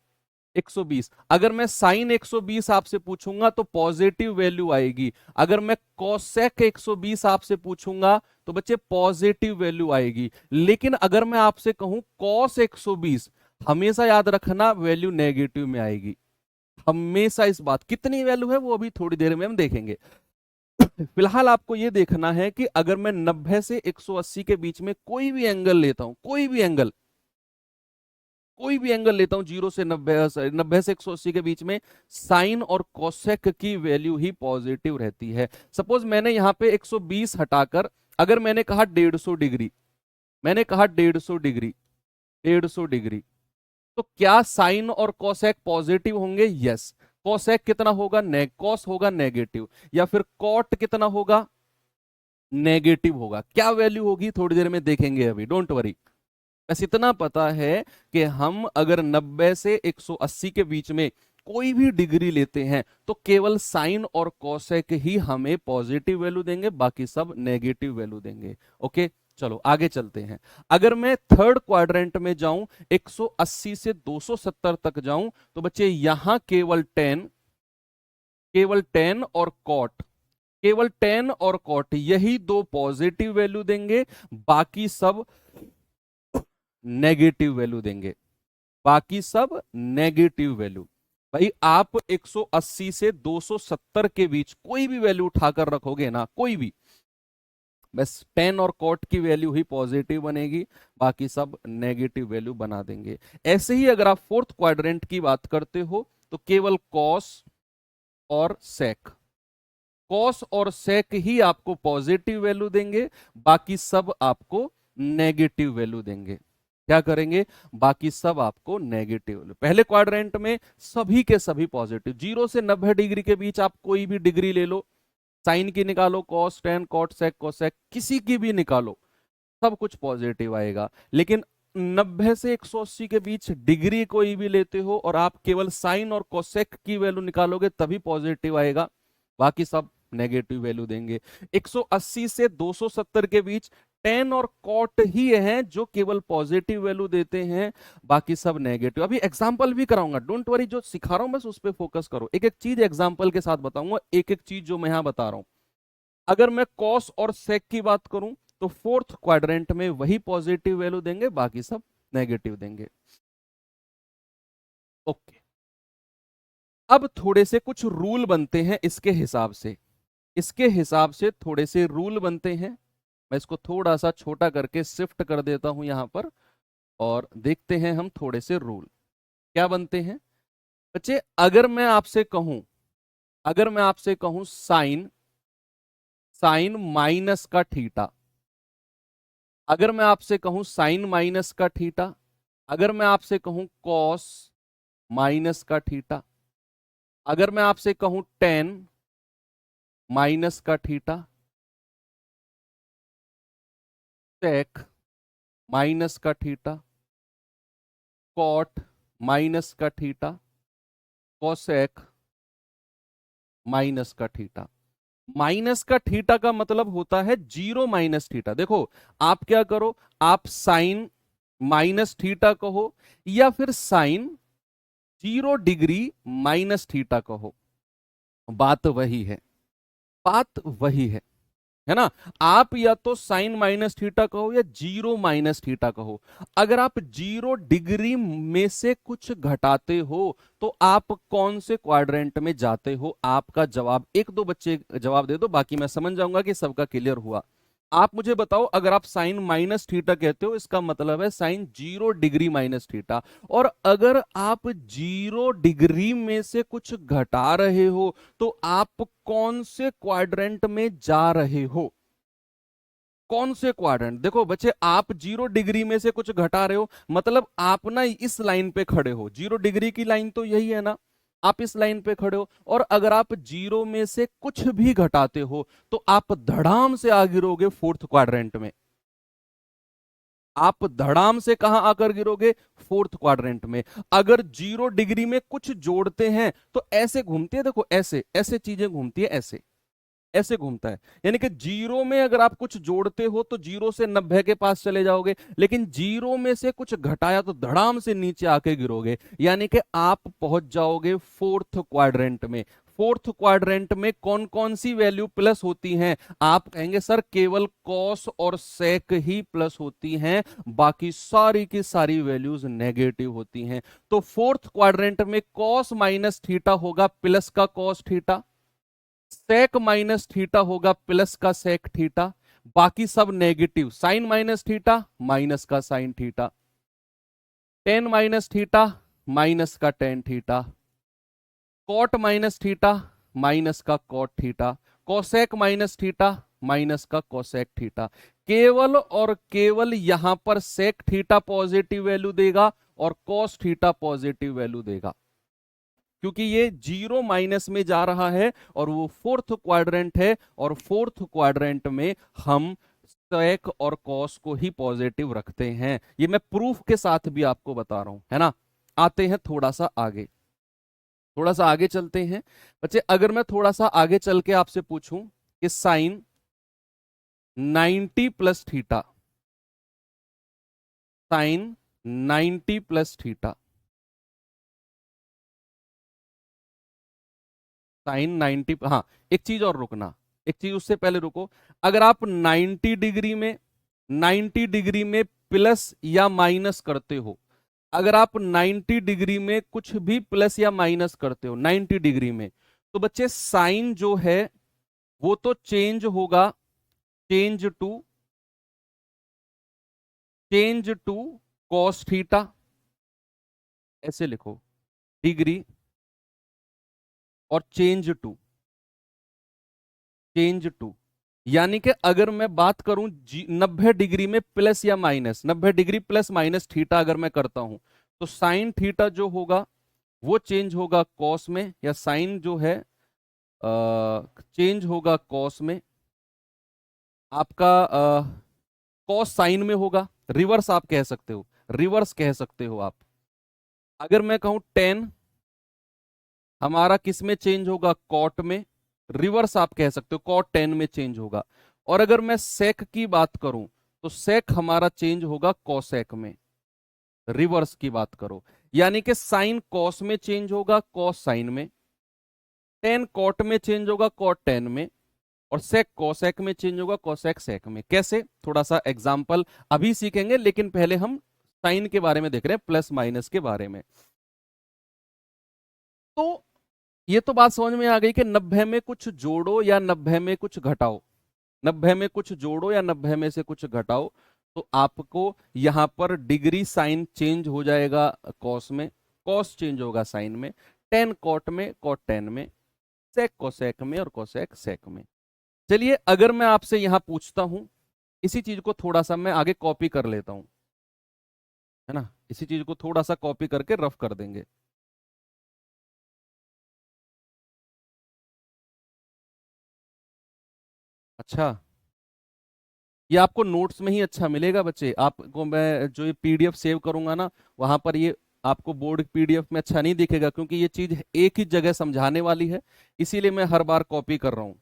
120, अगर मैं साइन 120 आपसे पूछूंगा तो पॉजिटिव वैल्यू आएगी। अगर मैं कोसेक 120 आपसे पूछूंगा तो बच्चे पॉजिटिव वैल्यू आएगी। लेकिन अगर मैं आपसे कहूं कॉस 120, हमेशा याद रखना वैल्यू नेगेटिव में आएगी, हमेशा। इस बात कितनी वैल्यू है वो अभी थोड़ी देर में हम देखेंगे। फिलहाल आपको यह देखना है कि अगर मैं 90 से 180 के बीच में कोई भी एंगल लेता हूं, कोई भी एंगल, कोई भी एंगल लेता हूं 0 से 90 से 180 के बीच में, साइन और कोसेक की वैल्यू ही पॉजिटिव रहती है। सपोज मैंने यहां पे 120 हटाकर अगर मैंने कहा 150 डिग्री, मैंने कहा 150 डिग्री, 150 डिग्री, तो क्या साइन और कोसेक पॉजिटिव होंगे? यस। कोसेक कितना होगा? कॉस होगा नेगेटिव, या फिर कॉट कितना होगा? नेगेटिव होगा। क्या वैल्यू होगी थोड़ी देर में देखेंगे, अभी डोंट वरी। बस इतना पता है कि हम अगर 90 से 180 के बीच में कोई भी डिग्री लेते हैं तो केवल साइन और कोसेक ही हमें पॉजिटिव वैल्यू देंगे, बाकी सब नेगेटिव वैल्यू देंगे। ओके, चलो आगे चलते हैं। अगर मैं थर्ड क्वाड्रेंट में जाऊं, 180 से 270 तक जाऊं, तो बच्चे यहां केवल 10, केवल 10 और कॉट, केवल 10 और कॉट यही दो पॉजिटिव वैल्यू देंगे, बाकी सब नेगेटिव वैल्यू देंगे, बाकी सब नेगेटिव वैल्यू। भाई आप 180 से 270 के बीच कोई भी वैल्यू उठाकर रखोगे ना, कोई भी, बस टेन और कॉट की वैल्यू ही पॉजिटिव बनेगी, बाकी सब नेगेटिव वैल्यू बना देंगे। ऐसे ही अगर आप फोर्थ क्वाड्रेंट की बात करते हो तो केवल कॉस और सेक, कॉस और सेक ही आपको पॉजिटिव वैल्यू देंगे, बाकी सब आपको नेगेटिव वैल्यू देंगे। क्या करेंगे? बाकी सब आपको नेगेटिव वैल्यू। पहले क्वाड्रेंट में सभी के सभी पॉजिटिव, 0 से 90 डिग्री के बीच आप कोई भी डिग्री ले लो, साइन की निकालो, कॉस, टेन, कॉट, सेक, कोसेक, किसी की भी निकालो, सब कुछ पॉजिटिव आएगा। लेकिन 90 से 180 के बीच डिग्री कोई भी लेते हो और आप केवल साइन और कोसेक की वैल्यू निकालोगे तभी पॉजिटिव आएगा, बाकी सब नेगेटिव वैल्यू देंगे। 180 से 270 के बीच टेन और कॉट ही हैं जो केवल पॉजिटिव वैल्यू देते हैं, बाकी सब नेगेटिव। अभी एग्जांपल भी कराऊंगा, डोंट वरी, जो सिखा रहा हूं बस उस पर फोकस करो, एक एक चीज एग्जांपल के साथ बताऊंगा, एक एक चीज जो मैं यहां बता रहा हूं। अगर मैं कॉस और सेक की बात करूं तो फोर्थ क्वाड्रेंट में वही पॉजिटिव वैल्यू देंगे, बाकी सब नेगेटिव देंगे। ओके, अब थोड़े से कुछ रूल बनते हैं इसके हिसाब से, इसके हिसाब से थोड़े से रूल बनते हैं। मैं इसको थोड़ा सा छोटा करके शिफ्ट कर देता हूं यहां पर, और देखते हैं हम थोड़े से रूल क्या बनते हैं। बच्चे अगर मैं आपसे कहूं, अगर मैं आपसे कहूं साइन, साइन माइनस का थीटा, अगर मैं आपसे कहूं साइन माइनस का थीटा, अगर मैं आपसे कहूं कॉस माइनस का थीटा, अगर मैं आपसे कहूं टेन माइनस का थीटा, सेक माइनस का थीटा, कॉट माइनस का थीटा, कोसेक माइनस का थीटा। माइनस का थीटा का मतलब होता है जीरो माइनस थीटा। देखो आप क्या करो, आप साइन माइनस थीटा कहो या फिर साइन 0 डिग्री माइनस थीटा कहो, बात वही है, बात वही है ना। आप या तो साइन माइनस थीटा कहो या 0 - थीटा कहो। अगर आप 0 डिग्री में से कुछ घटाते हो तो आप कौन से क्वाड्रेंट में जाते हो? आपका जवाब, एक दो बच्चे जवाब दे दो, बाकी मैं समझ जाऊंगा कि सबका क्लियर हुआ। आप मुझे बताओ, अगर आप साइन माइनस थीटा कहते हो इसका मतलब है साइन 0 डिग्री माइनस थीटा, और अगर आप 0 डिग्री में से कुछ घटा रहे हो तो आप कौन से क्वाड्रेंट में जा रहे हो? कौन से क्वाड्रेंट? देखो बच्चे, आप 0 डिग्री में से कुछ घटा रहे हो मतलब आप ना इस लाइन पे खड़े हो, 0 डिग्री की लाइन तो यही है ना, आप इस लाइन पे खड़े हो, और अगर आप 0 में से कुछ भी घटाते हो तो आप धड़ाम से आ गिरोगे फोर्थ क्वाड्रेंट में। आप धड़ाम से कहां आकर गिरोगे? फोर्थ क्वाड्रेंट में। अगर 0 डिग्री में कुछ जोड़ते हैं तो ऐसे घूमती है, देखो ऐसे ऐसे चीजें घूमती है, ऐसे ऐसे घूमता है। यानी कि 0 में अगर आप कुछ जोड़ते हो तो 0 से 90 के पास चले जाओगे, लेकिन 0 में से कुछ घटाया तो धड़ाम से नीचे आके गिरोगे, यानी कि आप पहुंच जाओगे फोर्थ क्वाड्रेंट में। फोर्थ क्वाड्रेंट में कौन कौन सी वैल्यू प्लस होती हैं? आप कहेंगे सर केवल कॉस और सेक ही प्लस होती हैं, बाकी सारी की सारी वैल्यूज नेगेटिव होती हैं। तो फोर्थ क्वाड्रेंट में कॉस माइनस थीटा होगा प्लस का cos theta, sec minus theta होगा प्लस का सेक थीटा, बाकी सब negative, sine minus theta minus का sine theta, tan minus theta minus का tan theta, cot minus theta minus का cot theta, cosec minus theta minus का cosec theta. केवल और केवल यहां पर सेक थीटा पॉजिटिव वैल्यू देगा और कॉस थीटा पॉजिटिव वैल्यू देगा, क्योंकि ये 0 - में जा रहा है और वो फोर्थ क्वाड्रेंट है, और फोर्थ क्वाड्रेंट में हम सेक और कॉस को ही पॉजिटिव रखते हैं। ये मैं प्रूफ के साथ भी आपको बता रहा हूं, है ना। आते हैं थोड़ा सा आगे, थोड़ा सा आगे चलते हैं बच्चे। अगर मैं थोड़ा सा आगे चल के आपसे पूछूं कि sine 90 plus theta, sine 90 plus theta, sine 90, हाँ एक चीज और रुकना, एक चीज उससे पहले रुको। अगर आप 90 डिग्री में, 90 डिग्री में प्लस या माइनस करते हो अगर आप 90 डिग्री में कुछ भी प्लस या माइनस करते हो 90 डिग्री में, तो बच्चे साइन जो है वो तो चेंज होगा, चेंज टू कॉस थीटा, ऐसे लिखो, डिग्री और चेंज टू, यानी कि अगर मैं बात करूं 90 डिग्री में प्लस या minus, 90 degree plus minus theta अगर मैं करता हूं, तो साइन थीटा जो होगा वो चेंज होगा कॉस में, या साइन जो है चेंज होगा कॉस में, आपका कॉस साइन में होगा, रिवर्स आप कह सकते हो, रिवर्स कह सकते हो आप। अगर मैं कहूं टेन हमारा किस में चेंज होगा, कॉट में, रिवर्स आप कह सकते हो कॉट टेन में चेंज होगा। और अगर मैं सेक की बात करूं तो सेक हमारा चेंज होगा कॉसेक में, रिवर्स की बात करो, यानी कि साइन कॉस में चेंज होगा कॉस साइन में, टेन कॉट में चेंज होगा कॉट टेन में, और सेक कोसेक में चेंज होगा कोसेक सेक में। कैसे, थोड़ा सा एग्जांपल अभी सीखेंगे, लेकिन पहले हम साइन के बारे में देख रहे हैं, प्लस माइनस के बारे में। तो ये तो बात समझ में आ गई कि 90 में कुछ जोड़ो या 90 में कुछ घटाओ, 90 में कुछ जोड़ो या 90 में से कुछ घटाओ, तो आपको यहां पर डिग्री साइन चेंज हो जाएगा कॉस में, कॉस चेंज होगा साइन में, टेन कॉट में, कॉट टेन में, सेक कोसेक में, और कोसेक सेक में। चलिए अगर मैं आपसे यहां पूछता हूं, इसी चीज को थोड़ा सा मैं आगे कॉपी कर लेता हूं, है ना, इसी चीज को थोड़ा सा कॉपी करके रफ कर देंगे। अच्छा, ये आपको नोट्स में ही अच्छा मिलेगा बच्चे, आपको मैं जो ये पीडीएफ सेव करूंगा ना, वहां पर ये आपको बोर्ड पीडीएफ में अच्छा नहीं दिखेगा, क्योंकि ये चीज एक ही जगह समझाने वाली है, इसीलिए मैं हर बार कॉपी कर रहा हूं।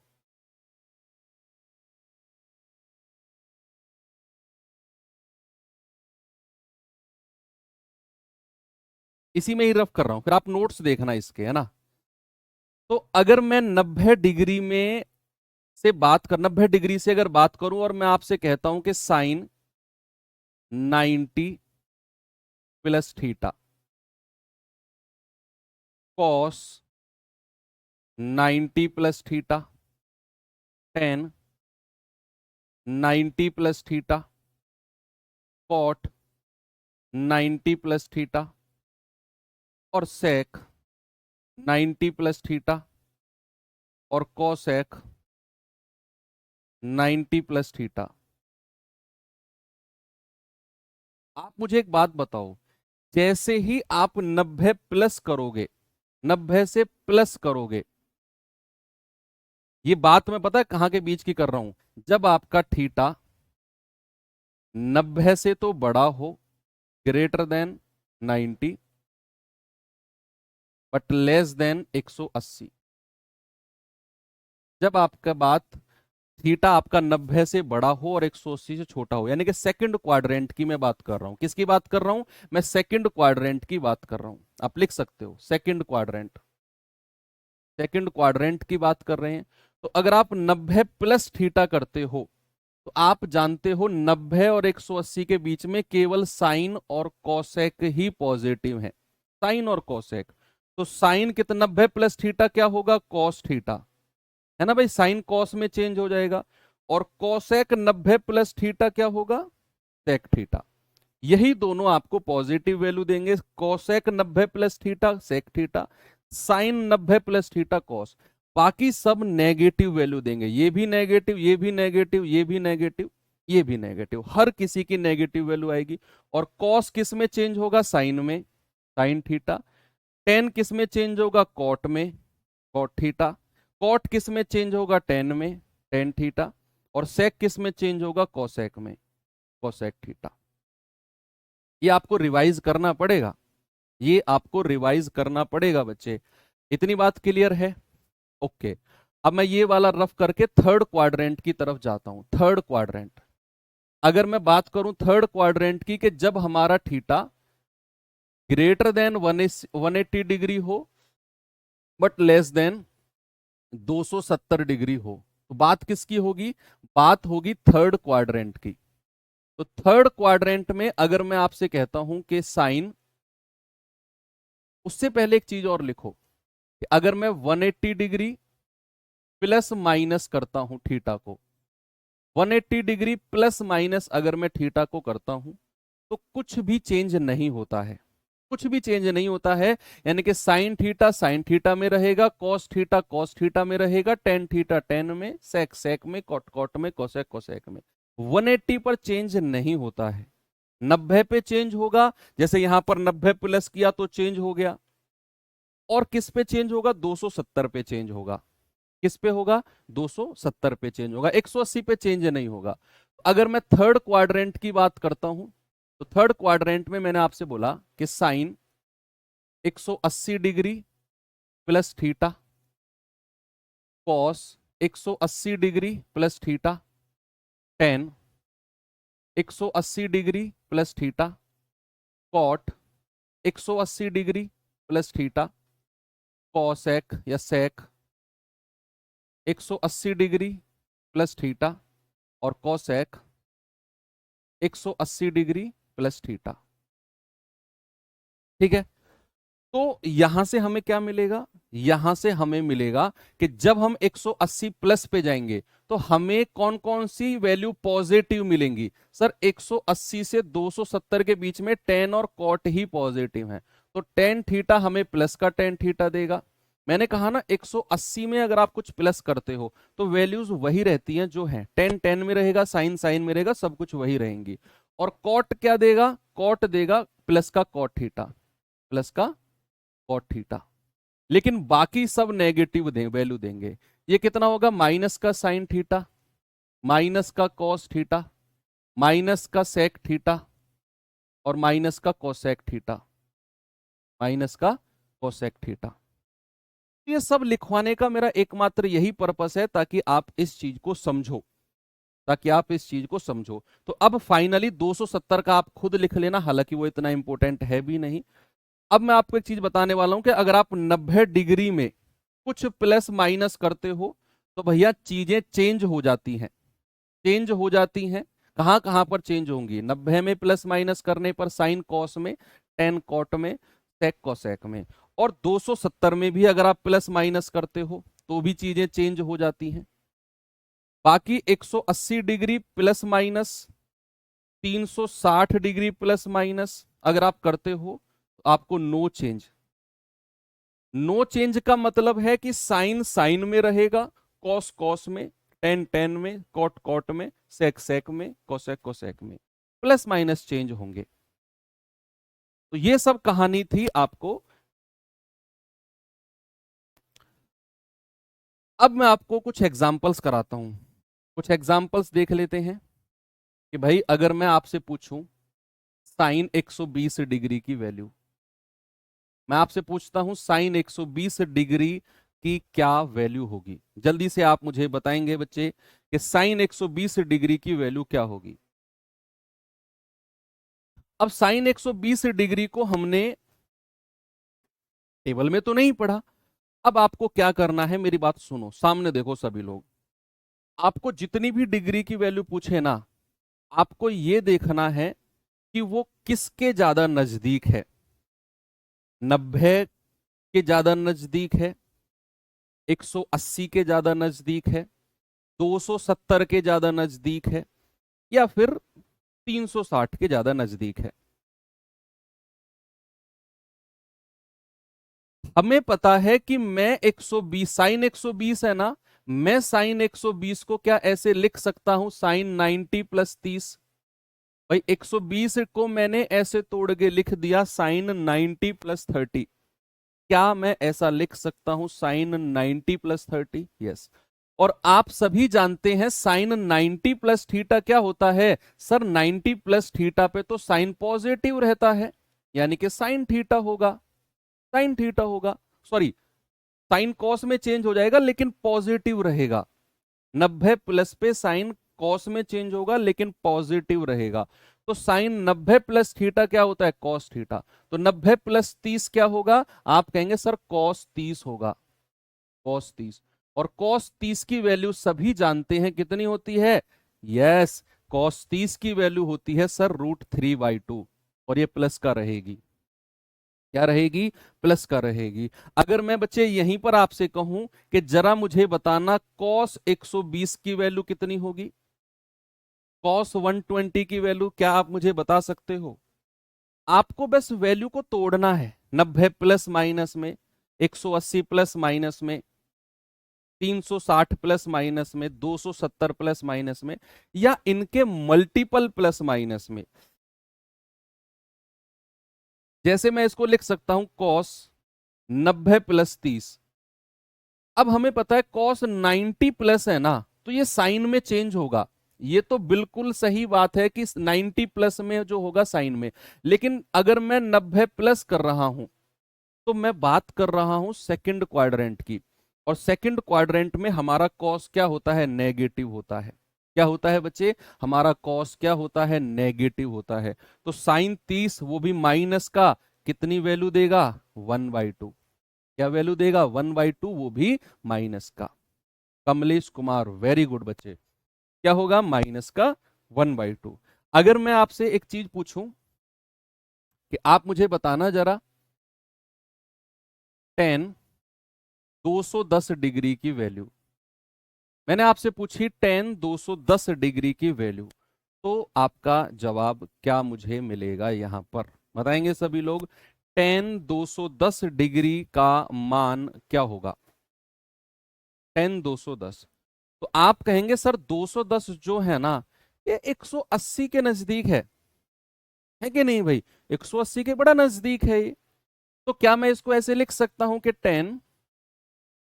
इसी में ही रफ कर रहा हूं, फिर आप नोट्स देखना इसके, है ना। तो अगर मैं 90 डिग्री में से बात कर 90 डिग्री से अगर बात करूं और मैं आपसे कहता हूं कि sine 90 plus theta, cos 90 plus theta, tan 90 plus theta, cot 90 plus theta, और सेक 90 प्लस थीटा, और कॉसेक 90 प्लस थीटा। आप मुझे एक बात बताओ, जैसे ही आप 90 प्लस करोगे, 90 से प्लस करोगे, ये बात मैं पता है कहां के बीच की कर रहा हूं, जब आपका थीटा 90 से तो बड़ा हो, greater than 90, but less than 180, जब आपका बात थीटा आपका 90 से बड़ा हो और 180 से छोटा हो, यानी कि सेकंड क्वाड्रेंट की मैं बात कर रहा हूं। किसकी बात कर रहा हूं, मैं सेकंड क्वाड्रेंट की बात कर रहा हूं। आप लिख सकते हो सेकंड क्वाड्रेंट, सेकंड क्वाड्रेंट की बात कर रहे हैं। तो अगर आप 90 प्लस थीटा करते हो, तो आप जानते हो 90 और 180 के बीच में केवल साइन और कॉसेक ही पॉजिटिव है, साइन और कॉसेक। तो साइन कितना, 90 प्लस थीटा क्या होगा, कॉस थीटा, है ना भाई, साइन कॉस में चेंज हो जाएगा। और कोसेक 90 प्लस थीटा क्या होगा, सेक थीटा। यही दोनों आपको पॉजिटिव वैल्यू देंगे, cosec 90 plus theta sec theta, sine 90 plus theta cos. बाकी सब नेगेटिव वैल्यू देंगे, ये भी नेगेटिव, ये भी नेगेटिव, ये भी नेगेटिव, ये भी नेगेटिव, हर किसी की नेगेटिव वैल्यू आएगी। और कॉस किस में चेंज होगा, साइन में, साइन थीटा। टेन किस में चेंज होगा, कॉट में, कॉट थीटा। कॉट किस में चेंज होगा, टेन में, टेन थीटा। और सेक किस में चेंज होगा, कोसेक में, कोसेक थीटा। ये आपको रिवाइज करना पड़ेगा, ये आपको रिवाइज करना पड़ेगा बच्चे। इतनी बात क्लियर है, ओके। अब मैं ये वाला रफ करके थर्ड क्वाड्रेंट की तरफ जाता हूं। थर्ड क्वाड्रेंट, अगर मैं बात करूं थर्ड क्वाड्रेंट की, कि जब हमारा थीटा ग्रेटर देन 180 डिग्री हो बट लेस देन 270 डिग्री हो, तो बात किसकी होगी, बात होगी थर्ड क्वाड्रेंट की। तो थर्ड क्वाड्रेंट में अगर मैं आपसे कहता हूं कि साइन उससे पहले एक चीज और लिखो कि अगर मैं 180 डिग्री प्लस माइनस करता हूं थीटा को, 180 डिग्री प्लस माइनस अगर मैं थीटा को करता हूं तो कुछ भी चेंज नहीं होता है, कुछ भी चेंज नहीं होता है। यानी कि साइन थीटा में रहेगा, कॉस थीटा में रहेगा, टेन थीटा टेन में, सेक सेक में, कॉट कॉट में, कोसेक कोसेक में। 180 पर चेंज नहीं होता है। 90 पे चेंज होगा, जैसे यहां पर 90 प्लस किया तो चेंज हो गया। और किस पे चेंज होगा? 270 पे चेंज होगा। किस पे होगा? 270 पे चेंज होगा, 180 पे चेंज नहीं होगा। अगर मैं थर्ड क्वाड्रेंट की बात करता हूं तो थर्ड क्वाड्रेंट में मैंने आपसे बोला कि sine 180 degree plus theta, cos 180 degree plus theta, tan 180 degree plus theta, cot 180 degree plus theta, cosec या सेक 180 डिग्री प्लस थीटा, और कॉसेक 180 डिग्री प्लस थीटा। ठीक है, तो यहां से हमें क्या मिलेगा? यहां से हमें मिलेगा कि जब हम 180 प्लस पे जाएंगे तो हमें कौन कौन सी वैल्यू पॉजिटिव मिलेंगी? सर 180 से 270 के बीच में टेन और कॉट ही पॉजिटिव है, तो टेन थीटा हमें प्लस का टेन थीटा देगा। मैंने कहा ना 180 में अगर आप कुछ प्लस करते हो तो वैल्यूज वही रहती हैं जो है, टेन टेन में रहेगा, साइन साइन में रहेगा, सब कुछ वही रहेंगी। और कॉट क्या देगा? कॉट देगा प्लस का कॉट थीटा, प्लस का कॉट थीटा। लेकिन बाकी सब नेगेटिव वैल्यू देंगे। ये कितना होगा? माइनस का साइन थीटा, माइनस का कॉस थीटा, माइनस का सेक थीटा, और माइनस का कोसेक थीटा, माइनस का कोसेक थीटा। ये सब लिखवाने का मेरा एकमात्र यही पर्पस है ताकि आप इस चीज को समझो, ताकि आप इस चीज को समझो। तो अब फाइनली 270 का आप खुद लिख लेना, हालांकि वो इतना इंपॉर्टेंट है भी नहीं। अब मैं आपको एक चीज बताने वाला हूं कि अगर आप 90 डिग्री में कुछ प्लस माइनस करते हो तो भैया चीजें चेंज हो जाती हैं, चेंज हो जाती हैं। कहां कहां पर चेंज होंगी? 90 में प्लस माइनस करने पर साइन कॉस में, टेन कॉट में, सेक कोसेक में। और 270 में भी अगर आप प्लस माइनस करते हो तो भी चीजें चेंज हो जाती हैं। बाकी 180 degree plus minus, 360 degree plus minus अगर आप करते हो तो आपको नो चेंज। नो चेंज का मतलब है कि साइन साइन में रहेगा, कॉस कॉस में, टेन टेन में, कॉट कॉट में, सेक सेक में, कोसेक कोसेक में, प्लस माइनस चेंज होंगे। तो ये सब कहानी थी आपको। अब मैं आपको कुछ एग्जाम्पल्स कराता हूं, कुछ एग्जाम्पल्स देख लेते हैं कि भाई अगर मैं आपसे पूछूं साइन 120 डिग्री की वैल्यू, मैं आपसे पूछता हूं साइन 120 डिग्री की क्या वैल्यू होगी? जल्दी से आप मुझे बताएंगे बच्चे कि साइन 120 डिग्री की वैल्यू क्या होगी। अब साइन 120 डिग्री को हमने टेबल में तो नहीं पढ़ा। अब आपको क्या करना है, मेरी बात सुनो, सामने देखो सभी लोग। आपको जितनी भी डिग्री की वैल्यू पूछे ना, आपको यह देखना है कि वो किसके ज्यादा नजदीक है। 90 के ज्यादा नजदीक है, 180 के ज्यादा नजदीक है, 270 के ज्यादा नजदीक है, या फिर 360 के ज्यादा नजदीक है। हमें पता है कि मैं 120, साइन 120 है ना, मैं साइन 120 को क्या ऐसे लिख सकता हूं? Sine 90 plus 30। भाई 120 को मैंने ऐसे तोड़ के लिख दिया साइन 90 प्लस 30। क्या मैं ऐसा लिख सकता हूं साइन 90 प्लस 30? यस। और आप सभी जानते हैं साइन 90 प्लस थीटा क्या होता है? सर 90 प्लस थीटा पे तो साइन पॉजिटिव रहता है, यानी कि साइन थीटा होगा, साइन थीटा होगा। सॉरी, साइन कॉस में चेंज हो जाएगा लेकिन पॉजिटिव रहेगा। 90 प्लस पे साइन कॉस में चेंज होगा लेकिन पॉजिटिव रहेगा। तो साइन 90 प्लस थीटा क्या होता है? Cos theta. तो 90 प्लस 30 क्या होगा? आप कहेंगे सर कॉस 30 होगा, कॉस 30। और कॉस 30 की वैल्यू सभी जानते हैं कितनी होती है? यस, कॉस 30 की वैल्यू होती है सर √3/2, और ये प्लस का रहेगी, क्या रहेगी, प्लस का रहेगी। अगर मैं बच्चे यहीं पर आपसे कहूं कि जरा मुझे बताना cos 120 की वैल्यू कितनी होगी, cos 120 की वैल्यू क्या आप मुझे बता सकते हो? आपको बस वैल्यू को तोड़ना है, 90 प्लस माइनस में, 180 प्लस माइनस में, 360 प्लस माइनस में, 270 प्लस माइनस में, या इनके मल्टीपल प्लस माइनस में। जैसे मैं इसको लिख सकता हूं cos 90 प्लस 30। अब हमें पता है cos 90 प्लस है ना, तो ये साइन में चेंज होगा। ये तो बिल्कुल सही बात है कि 90 प्लस में जो होगा साइन में। लेकिन अगर मैं 90 प्लस कर रहा हूं तो मैं बात कर रहा हूं सेकंड क्वाड्रेंट की, और सेकंड क्वाड्रेंट में हमारा कॉस क्या होता है, नेगेटिव होता है। क्या होता है बच्चे, हमारा कॉस क्या होता है, नेगेटिव होता है। तो साइन 30 वो भी माइनस का कितनी वैल्यू देगा, 1/2। क्या वैल्यू देगा, 1/2, वो भी माइनस का। कमलेश कुमार, वेरी गुड बच्चे। क्या होगा, माइनस का 1/2। अगर मैं आपसे एक चीज पूछूं कि आप मुझे बताना जरा, tan 210 डिग्री की वैल्यू, मैंने आपसे पूछी tan 210 डिग्री की वैल्यू, तो आपका जवाब क्या मुझे मिलेगा यहां पर, बताएंगे सभी लोग। tan 210 डिग्री का मान क्या होगा, tan 210। तो आप कहेंगे सर 210 जो है ना, ये 180 के नजदीक है कि नहीं भाई, 180 के बड़ा नजदीक है ये। तो क्या मैं इसको ऐसे लिख सकता हूं कि tan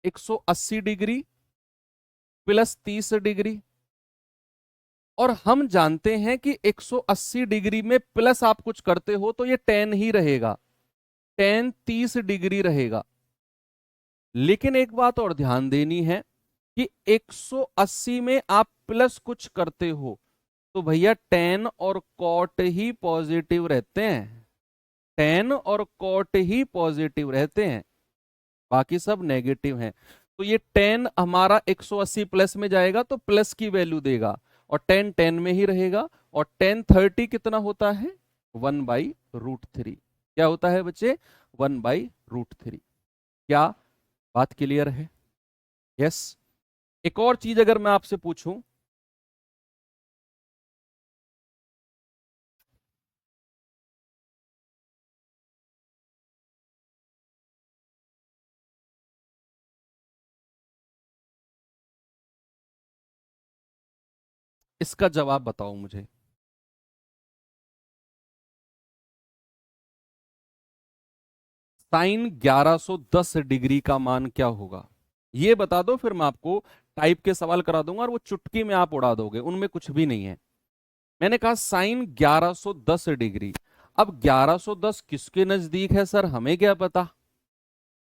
180 डिग्री प्लस 30 डिग्री, और हम जानते हैं कि 180 डिग्री में प्लस आप कुछ करते हो तो ये tan ही रहेगा, tan 30 डिग्री रहेगा। लेकिन एक बात और ध्यान देनी है कि 180 में आप प्लस कुछ करते हो तो भैया tan और cot ही पॉजिटिव रहते हैं, tan और cot ही पॉजिटिव रहते हैं, बाकी सब नेगेटिव हैं। तो ये tan हमारा 180 प्लस में जाएगा तो प्लस की वैल्यू देगा, और tan tan में ही रहेगा। और tan 30 कितना होता है, 1/√3। क्या होता है बच्चे, 1/√3। क्या बात क्लियर है? यस। एक और चीज अगर मैं आपसे पूछूं, इसका जवाब बताओ मुझे। साइन 1110 डिग्री का मान क्या होगा, ये बता दो, फिर मैं आपको टाइप के सवाल करा दूंगा और वो चुटकी में आप उड़ा दोगे, उनमें कुछ भी नहीं है। मैंने कहा साइन 1110 डिग्री। अब 1110 किसके नजदीक है सर, हमें क्या पता,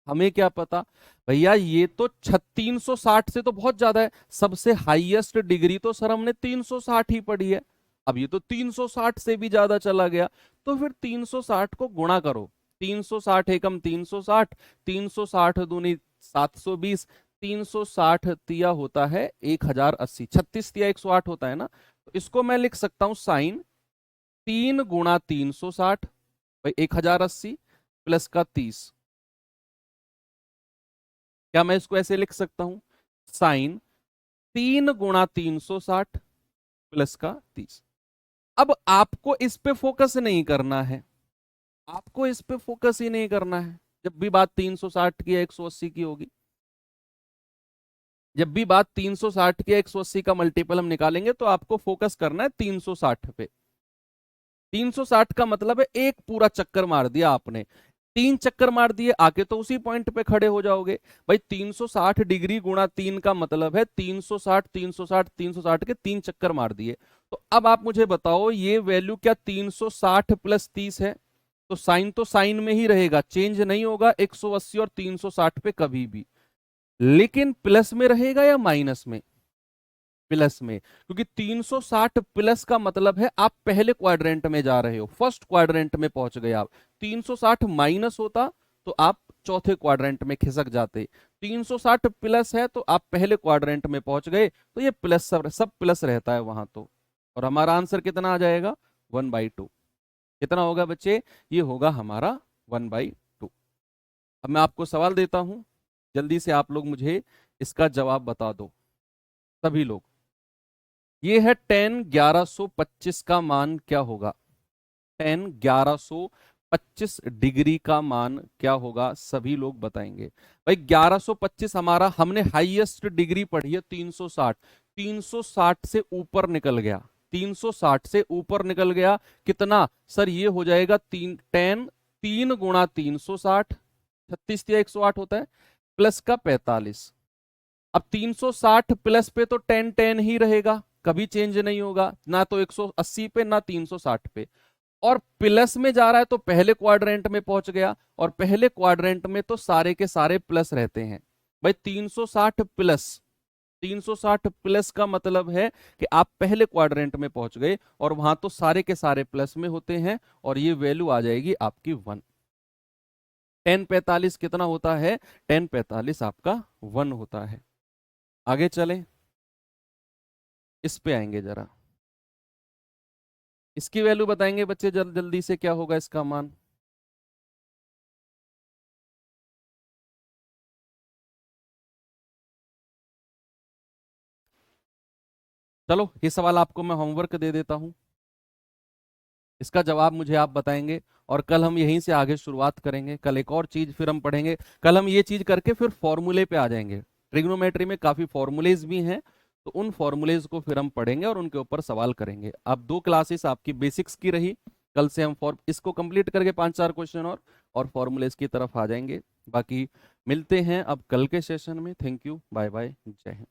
हमें क्या पता भैया, ये तो 360 से तो बहुत ज्यादा है। सबसे हाईएस्ट डिग्री तो सर हमने 360 ही पढ़ी है। अब ये तो 360 से भी ज्यादा चला गया, तो फिर 360 को गुणा करो। 360 एकम 360, 360 दूनी 720, 360 तिया होता है 1080, 36 तिया 108 होता है ना। तो इसको मैं लिख सकता हूं साइन 3 × 360 भाई 1080 प्लस का 30। क्या मैं इसको ऐसे लिख सकता हूं, साइन 3 × 360 प्लस का 30। अब आपको इस पे फोकस नहीं करना है, आपको इस पे फोकस ही नहीं करना है। जब भी बात 360 की या 180 की होगी, जब भी बात 360 की या 180 का मल्टीपल हम निकालेंगे तो आपको फोकस करना है 360 पे। 360 का मतलब है एक पूरा चक्कर मार दिया आपने, 3 चक्कर मार दिए, आके तो उसी पॉइंट पे खड़े हो जाओगे। भाई 360 डिग्री गुणा 3 का मतलब है 360, 360, 360 के 3 चक्कर मार दिए। तो अब आप मुझे बताओ ये वैल्यू क्या 360 प्लस 30 है? तो साइन तो साइन में ही रहेगा, चेंज नहीं होगा 180 और 360 पे कभी भी। लेकिन प्लस में रहेगा या माइनस में? प्लस में, क्योंकि 360 प्लस का मतलब है आप पहले क्वाड्रेंट में जा रहे हो, फर्स्ट क्वाड्रेंट में पहुंच गए आप। 360 माइनस होता तो आप चौथे क्वाड्रेंट में खिसक जाते। 360 प्लस है तो आप पहले क्वाड्रेंट में पहुंच गए, तो ये प्लस सब प्लस रहता है वहां तो। और हमारा आंसर कितना आ जाएगा, 1/2। कितना होगा बच्चे, ये होगा हमारा 1/2। अब मैं आपको सवाल देता हूं, जल्दी से आप लोग मुझे इसका जवाब बता दो सभी लोग। ये है 10/1125 का मान क्या होगा? 10/1125 डिग्री का मान क्या होगा? सभी लोग बताएंगे। भाई 1125 हमारा, हमने हाईएस्ट डिग्री पढ़ी है 360, 360 से ऊपर निकल गया, 360 से ऊपर निकल गया कितना सर? ये हो जाएगा 3 गुणा 360, 36 या 108 होता है, प्लस का 45। अब 360 प्लस पे तो 10 ही रहेगा, कभी चेंज नहीं होगा, ना तो 180 पे ना 360 पे। और प्लस में जा रहा है तो पहले क्वाड्रेंट में पहुंच गया, और पहले क्वाड्रेंट में तो सारे के सारे प्लस रहते हैं। भाई 360 प्लस, 360 प्लस का मतलब है कि आप पहले क्वाड्रेंट में पहुंच गए, और वहां तो सारे के सारे प्लस में होते हैं, और ये वैल्यू आ जाएगी आपकी 1। 1045 कितना होता है? 1045 आपका 1 होता है। आगे चलें, इस पे आएंगे जरा, इसकी वैल्यू बताएंगे बच्चे जल्दी से, क्या होगा इसका मान? चलो ये सवाल आपको मैं होमवर्क दे देता हूं, इसका जवाब मुझे आप बताएंगे, और कल हम यहीं से आगे शुरुआत करेंगे। कल एक और चीज फिर हम पढ़ेंगे, कल हम ये चीज करके फिर फॉर्मूले पे आ जाएंगे। ट्रिग्नोमेट्री में काफी फॉर्मूलेज भी हैं, तो उन फॉर्मूलेज को फिर हम पढ़ेंगे और उनके ऊपर सवाल करेंगे। अब 2 क्लासेस आपकी बेसिक्स की रही, कल से हम इसको कंप्लीट करके 5-4 क्वेश्चन और फॉर्मूलेज की तरफ आ जाएंगे। बाकी मिलते हैं अब कल के सेशन में। थैंक यू, बाय बाय, जय हिंद।